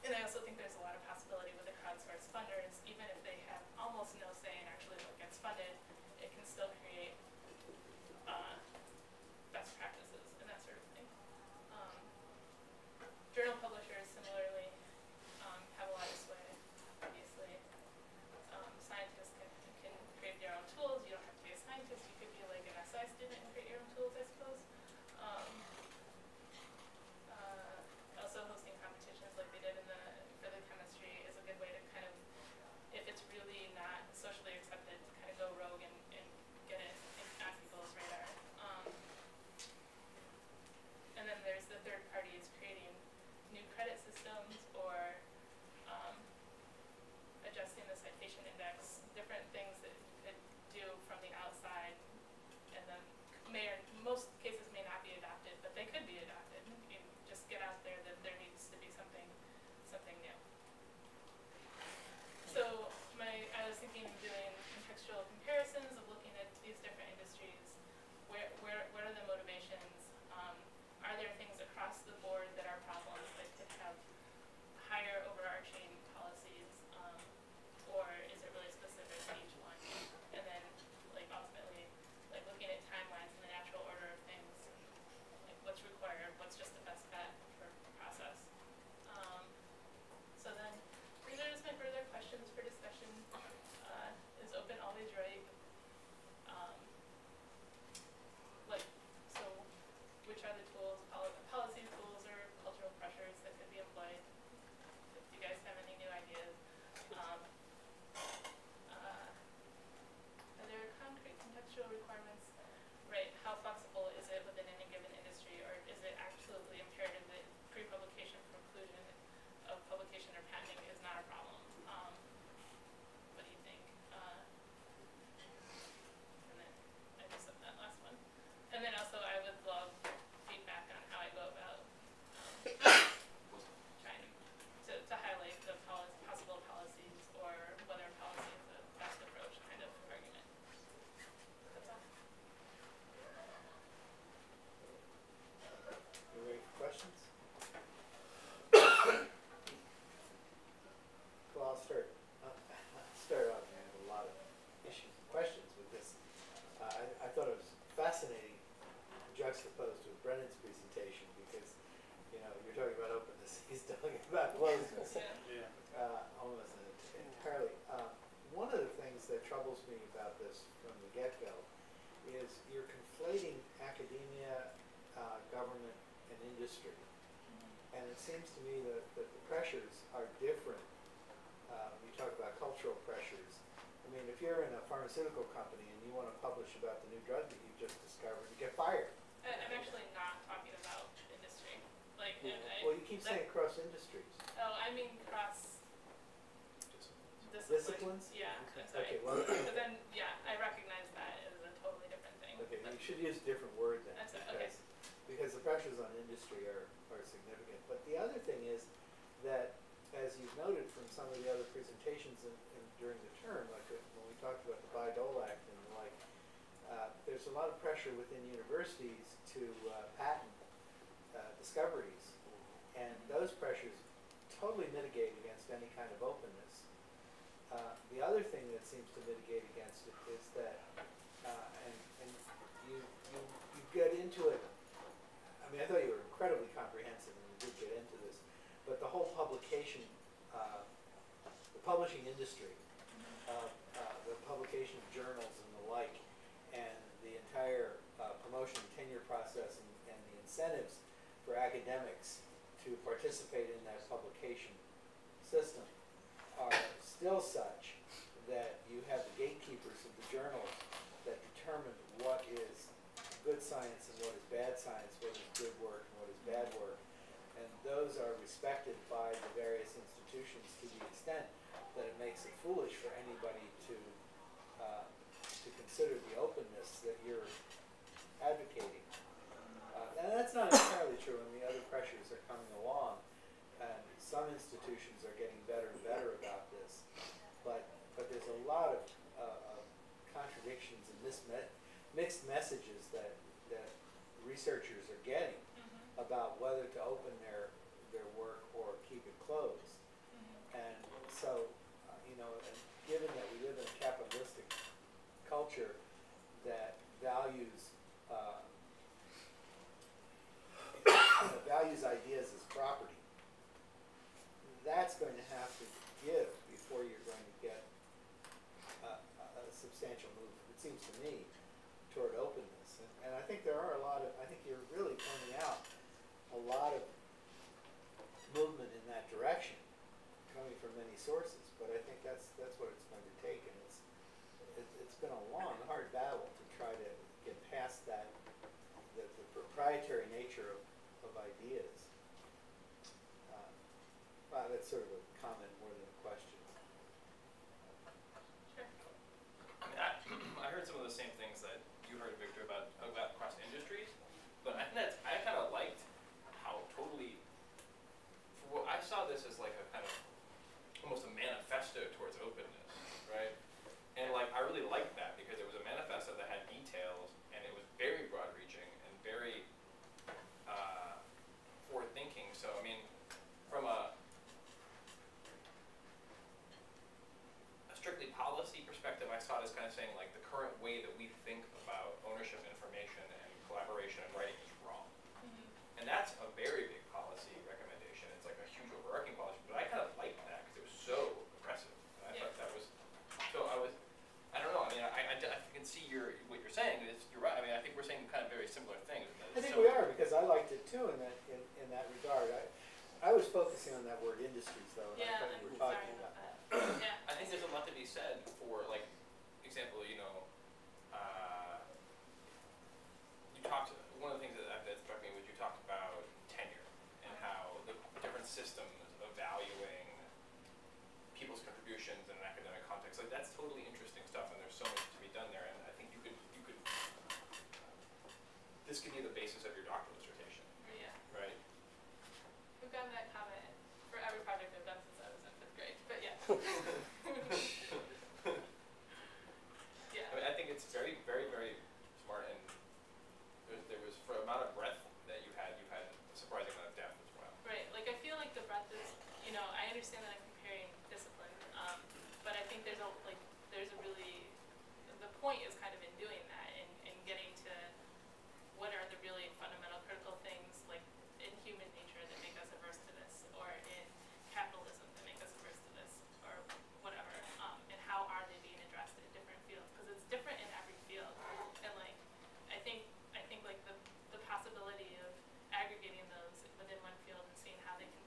And I also think there's a lot of possibility with the crowdsourced funders, even if they have almost no say in actually what gets funded, it can still create best practices and that sort of thing. Journal publishers similarly have a lot of sway, obviously. Scientists can create their own tools. You don't have to be a scientist. You could be like an SI student and create your own tools, I suppose. Also hosting competitions like they did for the chemistry is a good way to kind of, if it's really not socially accepted, to kind of go rogue and get it on people's radar. And then there's the third parties creating new credit systems or adjusting the citation index, different things that do from the outside, and then most cases may not be adopted, but they could be adopted. You just get out there that there needs to be something new. So I was thinking of doing contextual comparisons of looking at these different industries. What are the motivations? Are there things across the board that are problems that could have higher overarching policies, or is it really specific to each one? And then, like, ultimately, like, looking at timelines and the natural order of things, like what's required, what's just the best bet for process. So then, these are just my further questions for discussion. Is open always right? So which are the tools, policy tools or cultural pressures that could be employed? If you guys have any new ideas. Are there concrete contextual requirements? Right, how flexible is it within any given industry, or is it absolutely imperative that pre-publication preclusion of publication or patenting is not a problem? What do you think? And then I just said that last one. And then also I would love feedback on how I go about trying to highlight the possible policies or seems to me that the pressures are different. You talk about cultural pressures. I mean, if you're in a pharmaceutical company and you want to publish about the new drug that you've just discovered, you get fired. I'm actually not talking about industry. Like, Well, you keep saying cross industries. Oh, I mean cross Disciplines? Yeah, I'm sorry. Okay, well, But then, yeah, I recognize that as a totally different thing. okay, you should use a different word then. I'm sorry, okay. Because the pressures on industry are significant. But the other thing is that, as you've noted from some of the other presentations during the term, like when we talked about the Bayh-Dole Act and the like, there's a lot of pressure within universities to patent discoveries, and those pressures totally mitigate against any kind of openness. The other thing that seems to mitigate against it is that, and you get into it. I mean, I thought you were incredibly comprehensive, and you did get into this, but the whole publication, the publishing industry, the publication of journals and the like, and the entire promotion and tenure process and the incentives for academics to participate in that publication system are still such that you have the gatekeepers of the journals that determine what is good science and what is bad science, what is good work and what is bad work. And those are respected by the various institutions to the extent that it makes it foolish for anybody to consider the openness that you're advocating. And that's not entirely true, and the other pressures are coming along. And some institutions are getting better and better about this. But there's a lot of contradictions and mixed messages that researchers are getting about whether to open their work or keep it closed. And so, you know, and given that we live in a capitalistic culture that values values ideas as property, that's going to have to give before you're going to get a substantial move, it seems to me, toward openness. And I think there are a lot of, I think you're really pointing out a lot of movement in that direction coming from many sources, but I think that's what it's going to take, and it's been a long, hard battle to try to get past that, the proprietary nature of ideas. That's sort of a comment more than a question. Sure. I mean, I heard some of the same things that you heard, Victor, about cross industries, but I think I kind of liked how totally, I saw this as like a kind of almost a manifesto towards openness, right? And like I really liked that because it was a manifesto that had details and it was very broad-reaching and very forward-thinking. So I mean, from a strictly policy perspective, I saw it as kind of saying like the current way that we think about ownership information and collaboration and writing is wrong. And that's a very big policy recommendation. It's like a huge overarching policy, but I kind of liked that because it was so oppressive. And I thought that was, so I don't know, I mean, I can see what you're saying, you're right. I mean, I think we're saying kind of very similar things. I think we are, because I liked it too in that regard. I was focusing on that word industries though, and I thought you were talking about that. Yeah. I think there's a lot to be said for, like, example, you know, you talked, one of the things that struck me was you talked about tenure and how the different systems of valuing people's contributions in an academic context, like that's totally interesting stuff, and there's so much to be done there, and I think you could this could be the basis of your doctoral dissertation. Yeah. Right? We've gotten that comment for every project I've done since I was in 5th grade, but yeah. Yeah. I mean, I think it's very, very, very smart, and there was, for the amount of breadth that you've had a surprising amount of depth as well. Right, like I feel like the breadth is, you know, I understand that I'm comparing discipline, but I think there's a really, the point is kind of in doing that and getting to what are the really fundamental critical things, like in human nature that make us averse to this, or in capitalism that make us averse to this, or whatever, and how are they being addressed in different fields, because it's different in every field, and like, I think like the possibility of aggregating those within one field and seeing how they can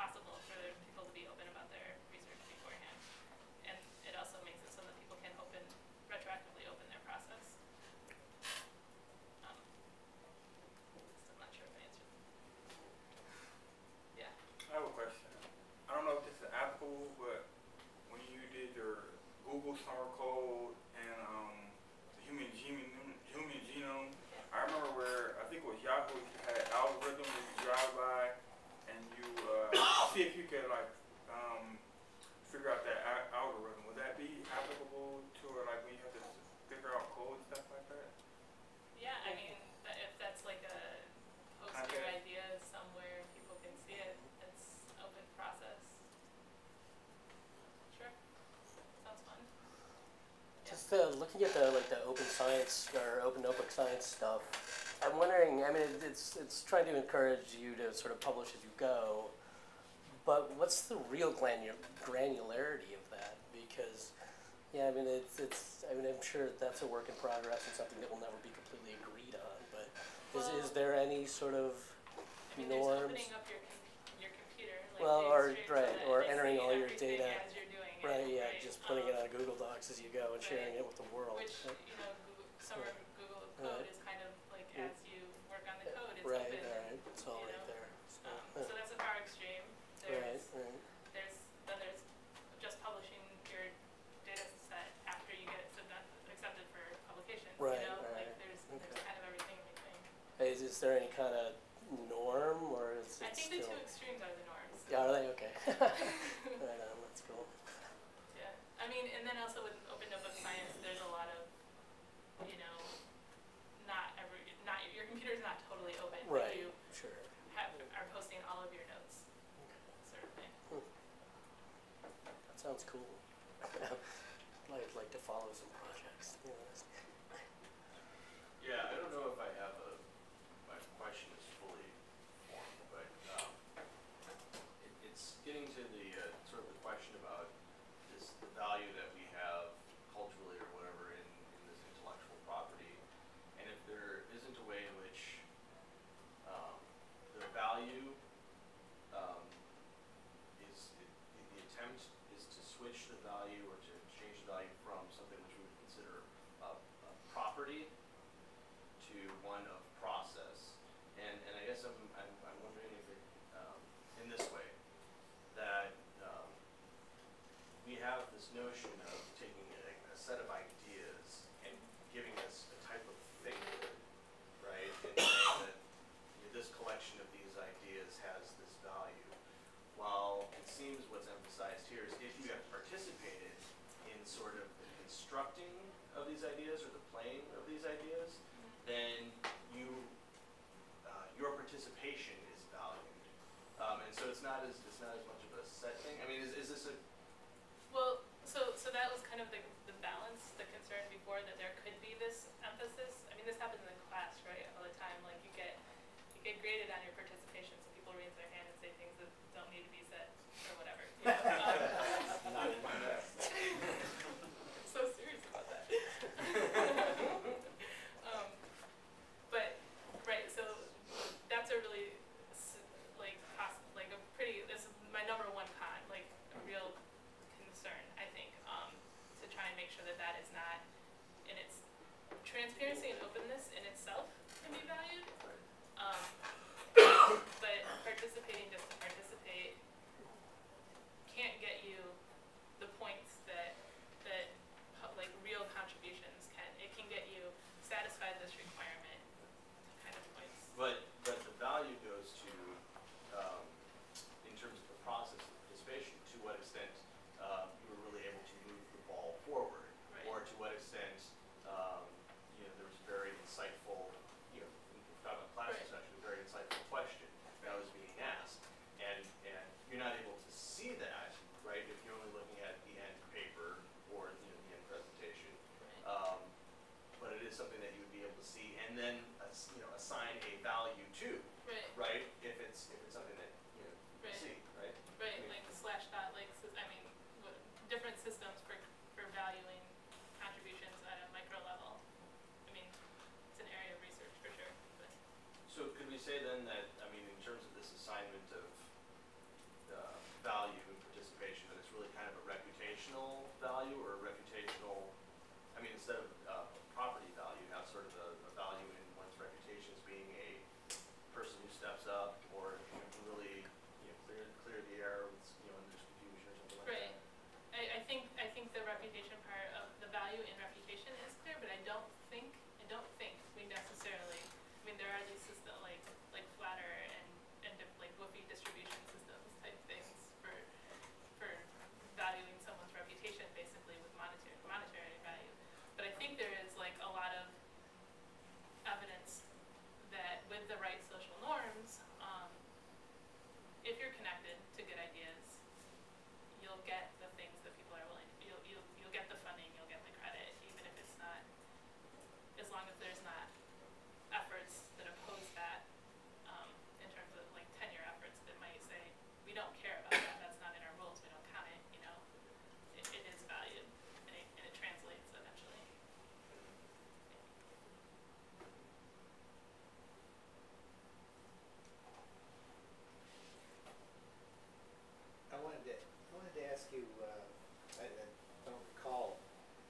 possible for people to be open about their research beforehand. And it also makes it so that people can retroactively open their process. Still not sure if I answered. Yeah. I have a question. I don't know if this is applicable, but when you did your Google Summer Code and the human genome, I remember where I think it was Yahoo had an algorithm that you drive by, and you see if you could like figure out that algorithm. Would that be applicable to like when you have to figure out code and stuff like that? Yeah, I mean, if that's like a post your ideas somewhere, people can see it. It's open process. Sure. Sounds fun. Just looking at the open science or open notebook science stuff, I'm wondering. I mean, it's trying to encourage you to sort of publish as you go, but what's the real granularity of that? Because, yeah, I mean, it's. I mean, I'm sure that's a work in progress and something that will never be completely agreed on. But is there any sort of I mean, norms? there's opening up your computer, like Well, doing or streams so right, that or they entering see all your everything data. as you're doing it, Right, yeah, right? just putting it on Google Docs as you go and sharing it with the world. Which, you know, Summer Google Code is kind of like as you work on the code, it's right, open. right, it's all you right know? there. So that's a far extreme. Right, There's right. there's just publishing your data set after you get it accepted for publication. Right, you know, right. like there's kind of everything in between. Is there any kind of norm, or is it I think still? the two extremes are the norms. Yeah, are they? Okay. Right on, that's cool. Yeah, I mean, and then also with open notebook science, there's a lot of, you know, your computer's not totally open. Right, But you sure. are posting all of your notes, sort of thing. That sounds cool. I'd like to follow some projects. You know. Yeah, I don't know if I have my question is fully formed, but it's getting to the sort of the question about the value that we have culturally or whatever in this intellectual property, and if there isn't a way in which the value the attempt is to switch the value or to change the value from something which we would consider a property to one of process, and I guess I'm wondering if it in this way that we have this notion of taking a set of ideas and giving us a type of thing, right? And saying that this collection of these ideas has this value. While it seems what's emphasized here is if you have participated in sort of the constructing of these ideas or the playing of these ideas, then your participation is valued, and so it's not as much of a set thing. I mean, is this a Well, so that was kind of the balance, the concern before that there could be this emphasis. I mean, this happens in class, right, all the time. Like you get graded on your participation, so people raise their hand and say things that don't need to be said or whatever. You know? Not in my best. I'm so serious about that. But right, so that's a really like a pretty. This is my number one con, like a real concern, I think, to try and make sure that that is not, in its transparency and openness in itself can be valued. But participating just to participate can't get you the points that like real contributions can. It can get you satisfied this requirement kind of points. But the value goes to, in terms of the process of participation, to what extent you were really able to move the ball forward, Right. or to what extent there was very insightful, if we're talking about class Right. discussion, very insightful question that was being asked, and you're not able to see that, right, if you're only looking at the end paper or the end presentation. Right. But it is something that you would be able to see, and then assign a value to, Right. right? If it's something that you Right. see, right? Right, I mean, like slash dot, like I mean, different systems for valuing contributions at a micro level. I mean, it's an area of research for sure. But So could we say then that in terms of this assignment of value or a reputational, I mean, instead of property value, have sort of a value in one's reputation as being a person who steps up or can really, clear the air with, when there's confusion or something like Right. that. I think the reputation part of the value in reputation is clear, but I don't think we necessarily, I mean, there are these systems like Flatter and like Woofy distribution systems type things for valuing someone's reputation basically with monetary value. But I think there is like a lot of evidence that with the right social norms, if you're connected to good ideas, you'll get the things that people are willing to, you'll get the funding, you'll get the credit, even if it's not, as long as there's not efforts that oppose that, in terms of like tenure efforts that might say, we don't care about that, that's not in our rules, we don't count it, it is valued, and it translates eventually. I wanted to ask you, I don't recall,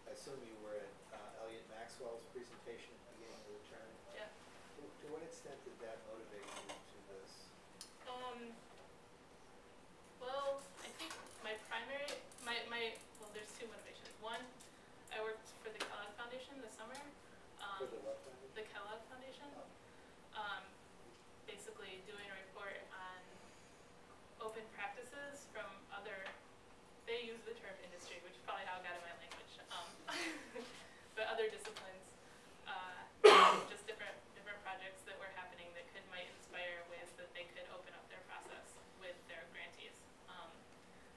I assume you were at Elliot Maxwell's presentation at the beginning of the term. Yeah. To what extent did that motivate you to this? Well, I think my primary, well, there's two motivations. One, I worked for the Kellogg Foundation this summer. For the what foundation? The Kellogg Foundation. Oh. Basically doing a report on open practices from other, they use the term industry, which is probably how I got in my language, but other disciplines, just different projects that were happening that might inspire ways that they could open up their process with their grantees.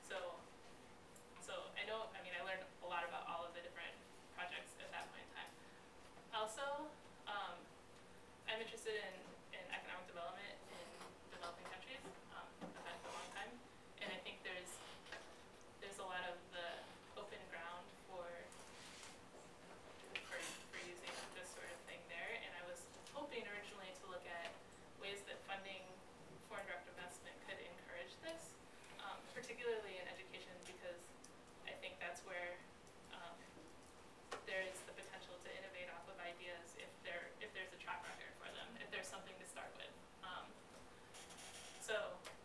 So I know, I mean, I learned a lot about all of the different projects at that point in time. Also, I'm interested in economic development in developing countries. I've been for a long time, and I think there's a lot of the open ground for using this sort of thing there. And I was hoping originally to look at ways that funding foreign direct investment could encourage this, particularly in education, because I think that's where there is the potential to innovate off of ideas if there's a track record for them, if there's something to start with. So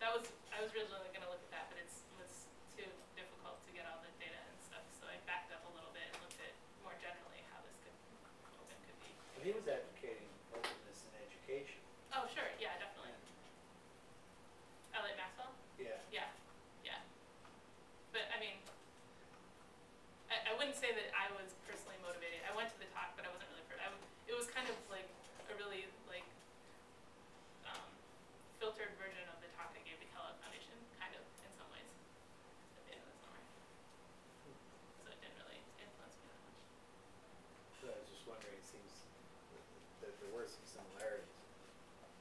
I was originally going to look at that, but it was too difficult to get all the data and stuff. So I backed up a little bit and looked at more generally how this could be. And he was advocating openness in education. Oh, sure, yeah, definitely. Elliot Maxwell? Yeah. Yeah. But I mean, I wouldn't say that I was personally motivated. I went to the talk, but I wasn't really. It was kind of like a really like filtered version of the talk I gave the Kellogg Foundation, kind of in some ways, at the end of the summer. So it didn't really influence me that much. So I was just wondering, it seems that there were some similarities.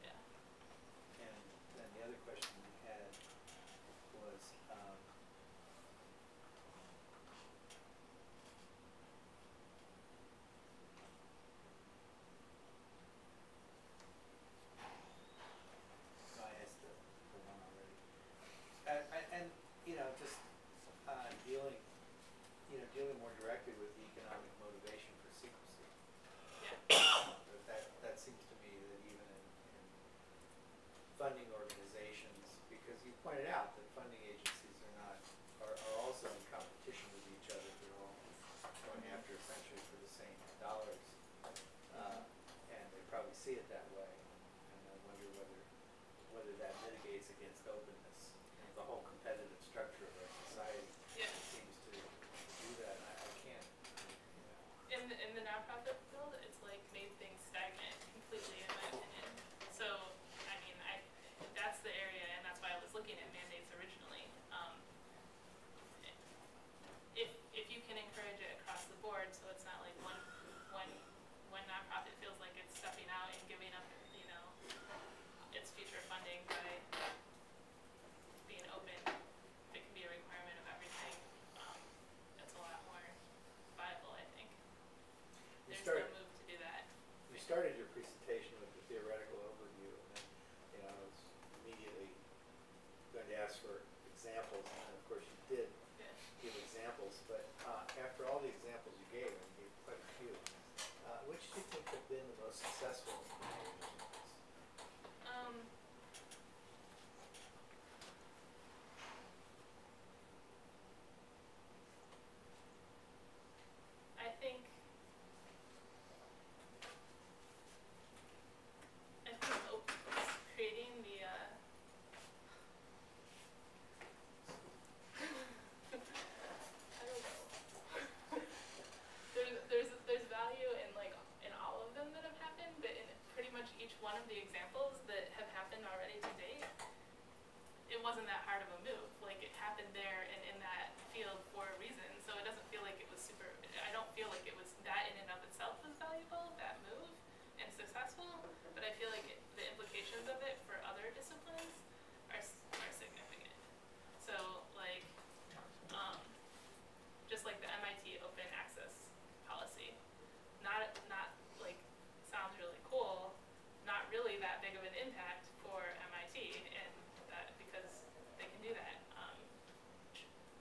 Yeah. And then the other question we had was, I asked the one already. And just dealing more directly with the economic motivation for secrecy. Yeah. That seems to me that even in funding organizations, because you pointed out that funding agencies are also in competition with each other. They're all going after essentially for the same dollars, and they probably see it that way. And I wonder whether that mitigates against openness. The whole competitive structure of our society Yeah. seems to do that. I can't. In the nonprofit field, it's like made things stagnant completely, in my opinion. So, I mean, that's the area, and that's why I was looking at mandates originally. If you can encourage it across the board, so it's not like one nonprofit feels like it's stepping out and giving up, its future funding by being open, it can be a requirement of everything. It's a lot more viable, I think. You There's started successful implementation is? I think creating the I don't know. there's value in like in all of them that have happened, but in pretty much each one of the examples that have happened already to date, it wasn't that hard of a move. Like it happened there and in that field for a reason, so it doesn't feel like it was super. I don't feel like it was that in and of itself was valuable, that move, and successful. But I feel like the implications of it for other disciplines are significant. So like, just like the MIT open access policy, not like sounds really cool, not really that big of an impact for MIT, and that because they can do that.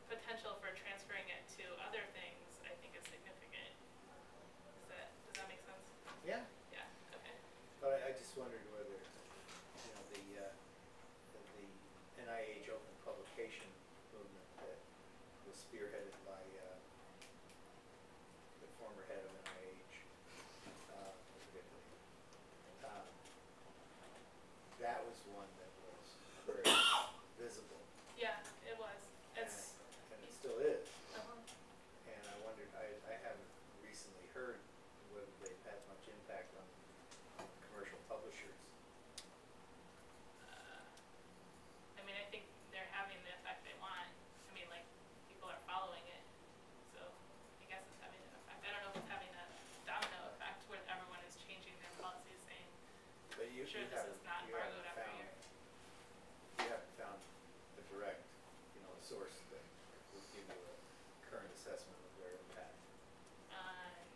Potential for transferring it to other things, I think, is significant. Does that make sense? Yeah, Yeah. Okay. but I just wondered whether, the NIH open publication movement that was spearheaded by the former head of NIH, I forget the name. That was one that was very visible, Yeah, it was. It's. and it still is. Uh-huh. And I wondered, I haven't recently heard whether they've had much impact on commercial publishers. I mean, I think they're having the effect they want. I mean, like, people are following it, so I guess it's having an effect. I don't know if it's having a domino effect where everyone is changing their policies, saying, But you sure, this is not embargoed after a year. You haven't found a direct, a source that would give you a current assessment of their impact.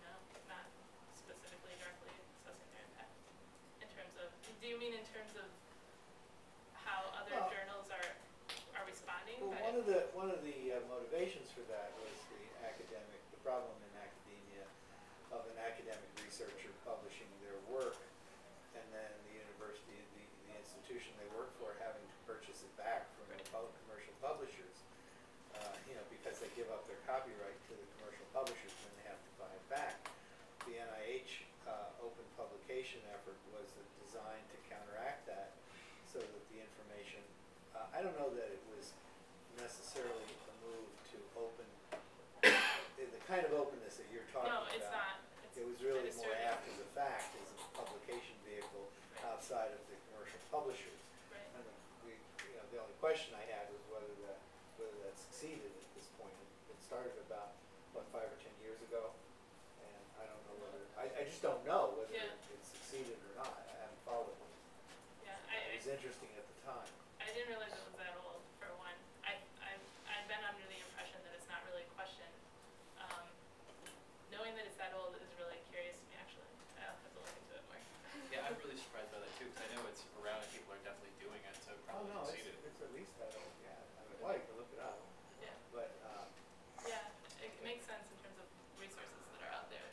No, not specifically directly assessing their impact. In terms of, do you mean in terms of how other Well, journals are responding? Well, one of the motivations for that was the problem in academia of an academic researcher publishing their work, and then the university, the institution they work for, having to purchase it back from the commercial publishers, because they give up their copyright to the commercial publishers, and then they have to buy it back. The NIH open publication effort was designed to counteract that, so that the information, I don't know that it was necessarily a move to open, the kind of openness that you're talking about. No, it's not. It was really it's more distributed. after the fact as a publication vehicle outside of the commercial publishers. Right. And the only question I had was whether that succeeded at this point. It started about, 5 or 10 years ago, and I don't know whether, I just don't know whether Yeah. it succeeded or not. I haven't followed it. Yeah, It was interesting at the time. I didn't realize it was that old, for one. I've been under the impression that it's not really questioned. Knowing that it's that old is really curious to me, actually. I'll have to look into it more. Yeah, I'm really surprised by that too, because I know it's around and people are definitely doing it, so Oh, probably no, succeeded. it's at least that old, yeah. I mean, well, you can look it up, Yeah. but, Yeah, it makes sense in terms of resources that are out there.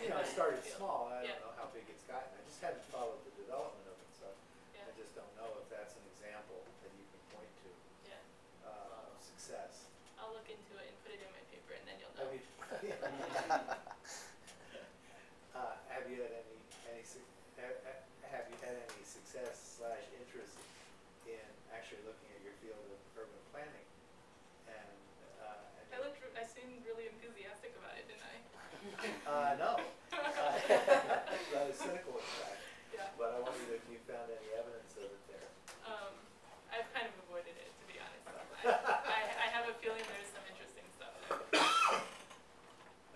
it started field. small, I Yeah. don't know how big it's gotten. I just haven't followed the development of it, so Yeah. I just don't know if that's an example that you can point to, Yeah. of success. I'll look into it and put it in my paper, and then you'll know. Have you, have you had any success / interest in actually looking at your field of urban planning? And I seemed really enthusiastic about it, didn't I? no, rather cynical in fact. Yeah. But I wondered if you found any evidence of it there. I've kind of avoided it, to be honest. I have a feeling there's some interesting stuff there.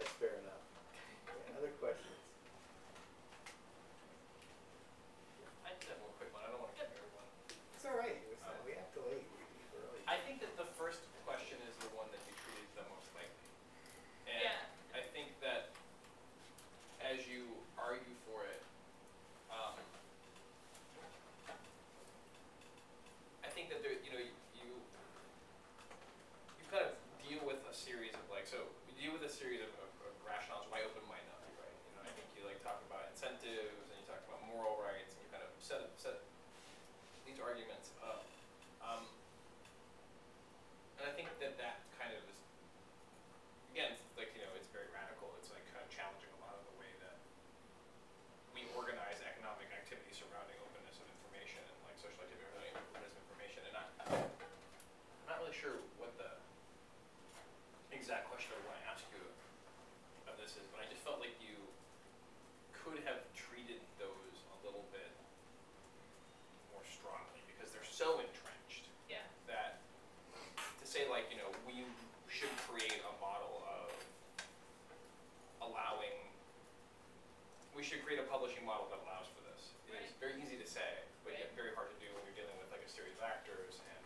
That's fair enough. Okay, other questions? I just have one quick one. I don't want to keep everyone exact question I want to ask you of this is, but I just felt like you could have treated those a little bit more strongly because they're so entrenched Yeah. that to say like, you know, we should create a model of allowing, we should create a publishing model that allows for this. Right. It's very easy to say, but Right. yet very hard to do when you're dealing with like a series of actors and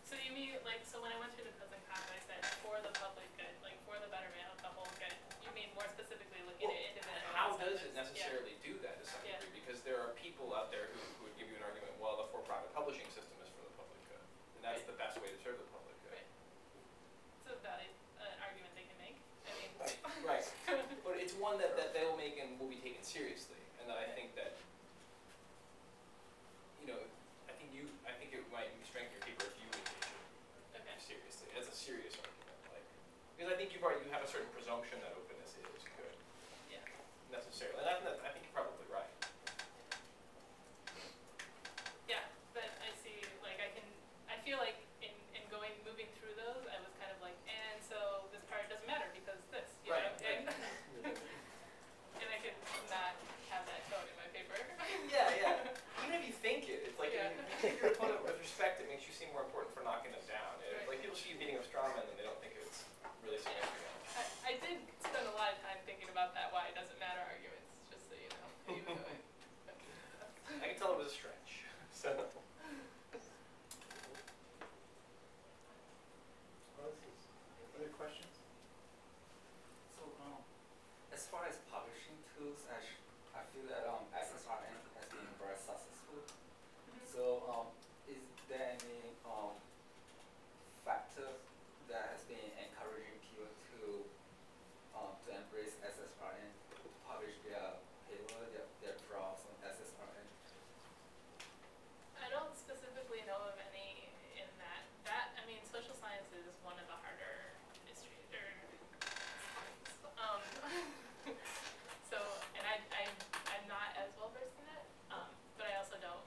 So you mean, like, so when I went through the pros and cons, I said for the public good, like for the betterment of the whole good. You mean more specifically looking Well, at individual how does it incentives? necessarily do that to some Yeah. degree? Because there are people out there who would give you an argument, well, the for-profit publishing system is for the public good. And that's Right. the best way to serve the public good. Right. It's a valid argument they can make. I mean, Right. But it's one that they will make and will be taken seriously. And that I think that, you know, I think it might strengthen your paper if you engage it okay. seriously. As a serious argument. Like, because I think you have a certain presumption that openness is good. Yeah. Necessarily. And I think you're probably right. Yeah, but I see, like, I feel like in moving through those, I was kind of like, and so this part doesn't matter because this, you Right, know? right. And I could not have that tone in my paper. Yeah, yeah. Even if you think it, it's like Yeah. if you treat your opponent with respect, it makes you seem more important for knocking them down. Right. Like people see you beating a straw man and they don't think it's really significant. I did spend a lot of time thinking about that why it doesn't matter arguments, just so you know. Even though I can tell it was a stretch. So Other questions? So, as far as publishing tools, I feel that SSRN has been very successful. So, is there any factor that has been encouraging people to embrace SSRN, to publish their paper, their drafts on SSRN? I don't specifically know of any in that. I mean, social science is one of the harder industries. So, and I'm not as well versed in it, but I also don't.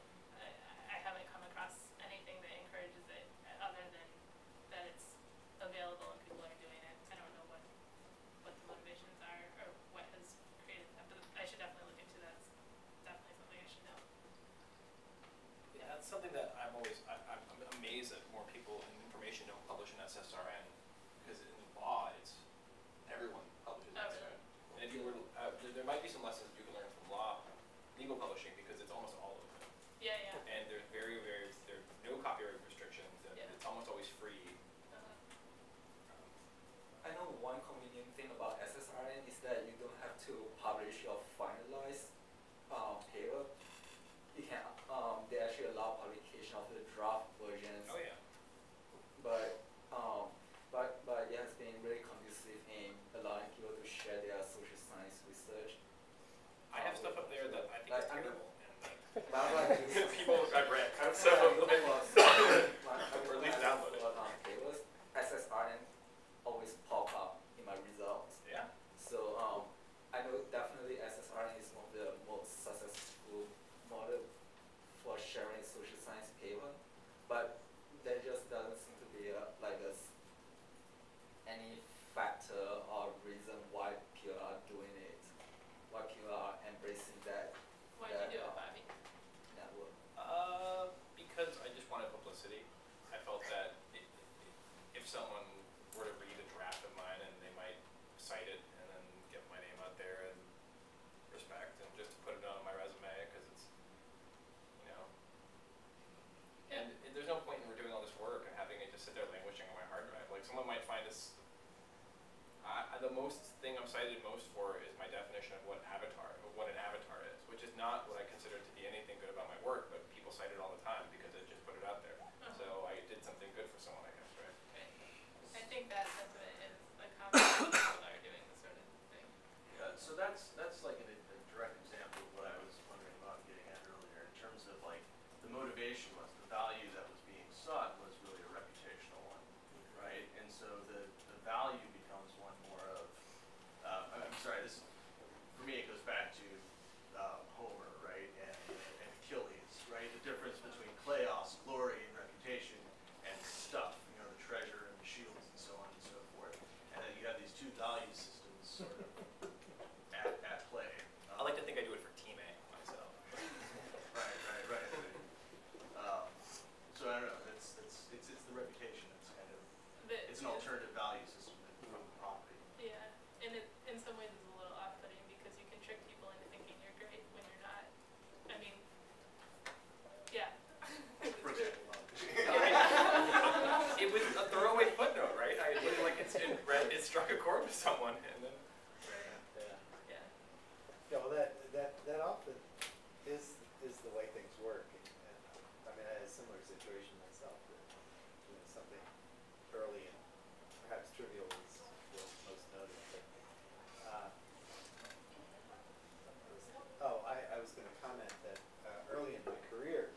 I haven't come across anything that encourages it other than that it's available and people are doing it. I don't know what the motivations are or what has created that, but I should definitely look into that. It's definitely something I should know. yeah, that's something that I'm amazed that more people in information don't publish in SSRN because in law it's everyone publishes in Oh, SSRN. really? And if you were there might be some lessons you can learn from legal publishing because it's almost all open. Yeah, yeah. And there's there are no copyright restrictions and Yeah. it's almost always free. I know one convenient thing about SSRN is that you don't have to publish your finalized paper. You can they actually allow publication of the draft versions, Oh yeah. but it has been really conducive in allowing people to share their social science research. I have stuff up there that I think is terrible and But people I've read. So or at least download it. Papers, SSRN always pop up in my results. Yeah. So I know definitely SSRN is one of the most successful model for sharing social science paper, but there just doesn't seem to be any factor or reason why people are doing it, why people are embracing that Why did you do it, Bobby? network. Because I just wanted publicity. I felt that if someone were to read a draft of mine and they might cite it and then get my name out there and respect and just to put it on my resume because it's, you know, and there's no point in we're doing all this work and having it just sit there languishing on my hard drive. Like someone might find this. The most thing I'm cited most for is my definition of what an avatar is, which is not what I consider to be anything good about my work, but people cite it all the time because I just put it out there. So I did something good for someone, I guess, right? Right. I think that sentiment is a common when people are doing this sort of thing. Yeah, so that's like a direct example of what I was wondering about getting at earlier in terms of like the motivation was the value that was being sought was really a reputational one, right? And so the value becomes one more of I'm sorry, this for me it goes back to Homer, right, and Achilles, right? The difference between Kleos, glory and reputation, and stuff, you know, the treasure and the shields and so on and so forth. And then you trivial as was most noted. But, I was going to comment that early in my career,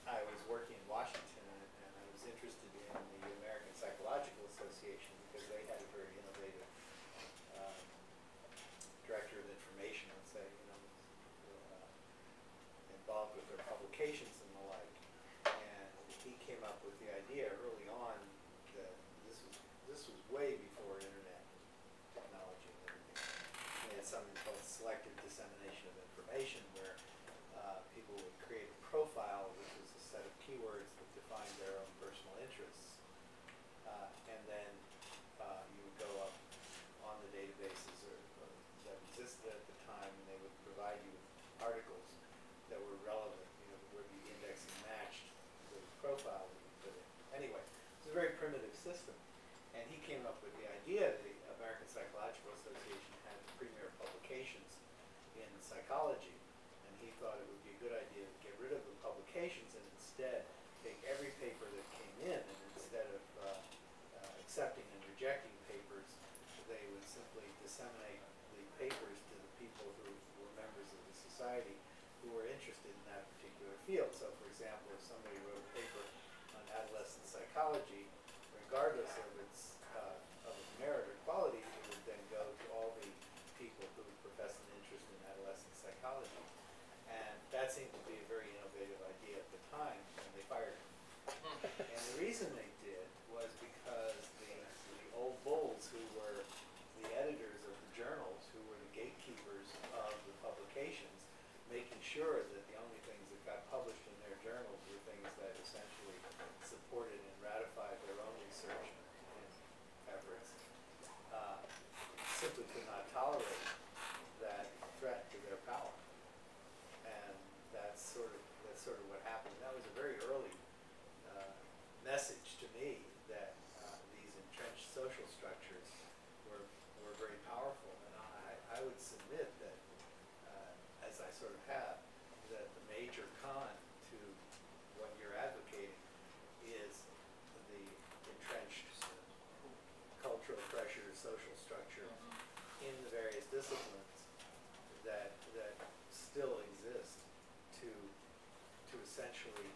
I was working in Washington, and I was interested in the American Psychological Association because they had a very innovative director of information, let's say, involved with their publications and the like. And he came up with the idea early on that this was way before internet technology and everything. He had something called selective dissemination of information, where people would create a profile, which was a set of keywords that defined their own personal interests, and then you would go up on the databases that existed at the time, and they would provide you with articles that were relevant, where the indexing matched the profile that you put in. Anyway, it was a very primitive system, and he came up with the idea. The American Psychological Association had premier publications in psychology, and he thought it would be a good idea to get rid of the publications and instead take every paper that came in, and instead of accepting and rejecting papers, they would simply disseminate the papers to the people who were members of the society who were interested in that particular field. So, for example, if somebody wrote a paper on adolescent psychology, regardless of its merit or quality, it would then go to all the people who professed an interest in adolescent psychology. And that seemed to be a very innovative idea at the time, and they fired him. And the reason they did was because the old bulls, who were the editors of the journals, who were the gatekeepers of the publications, making sure that the only things that got published in their journals were things that essentially supported and ratified their own research and efforts, simply could not tolerate that threat to their power. And that's sort of what happened. That was a very early message to me that these entrenched social structures were very powerful. And I would submit that, as I sort of have, that the major con to what you're advocating is the entrenched cultural pressure, social structure in the various disciplines that still exist to essentially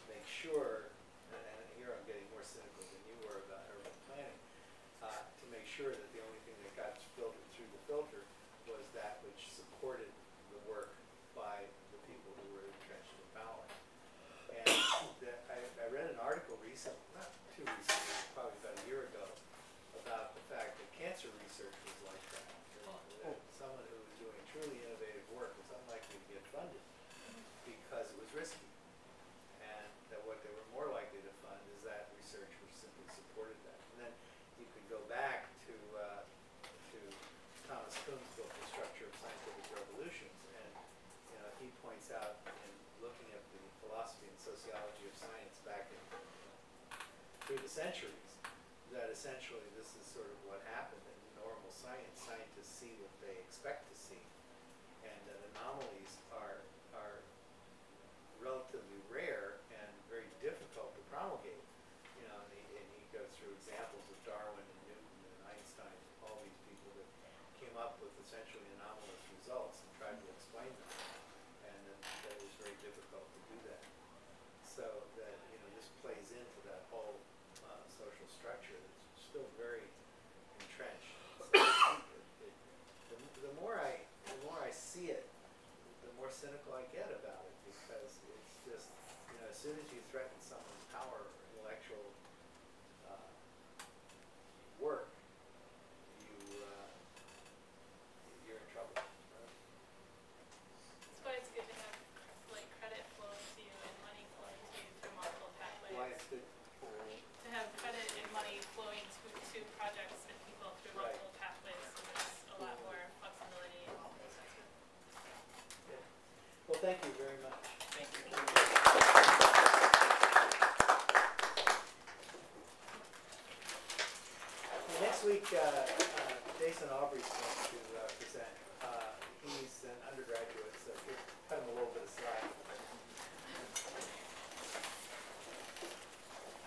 make sure, and here I'm getting more cynical than you were about urban planning, to make sure that the only thing that got filtered through the filter was that which supported the work by the people who were entrenched in power. And I read an article recently, not too recently, probably about a year ago, about the fact that cancer research was like that. That someone who was doing truly innovative work was unlikely to get funded because it was risky. And that what they were more likely to fund is that research which simply supported that. And then you could go back to Thomas Kuhn's book, The Structure of Scientific Revolutions, and he points out in looking at the philosophy and sociology of science back through the centuries, that essentially this is sort of what happened in normal science. Scientists see what they expect to see, and that anomalies are relatively rare and very difficult to promulgate. And he goes through examples of Darwin and Newton and Einstein, all these people that came up with essentially anomalous results and tried to explain them, and that it was very difficult to do that. So that this plays into that whole social structure that's still very entrenched. So the more I see it, the more cynical I get about it, because it's just, as soon as you threaten someone's power or intellectual work, you're in trouble. That's why it's good to have credit flow to you and money flowing to you through multiple pathways. Why it's good To have credit and money flowing to projects and people through Right. multiple pathways, so there's a lot more flexibility and all those sorts of. Yeah. Well, thank you very much. Thank you. Next week, Jason Aubrey's going to present. He's an undergraduate, so we'll cut him a little bit of slack.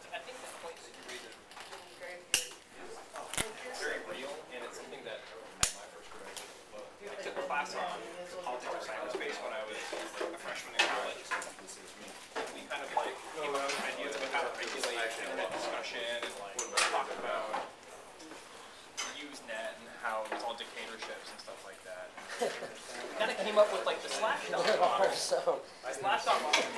I think the points that you raised are So, Nice laptop model.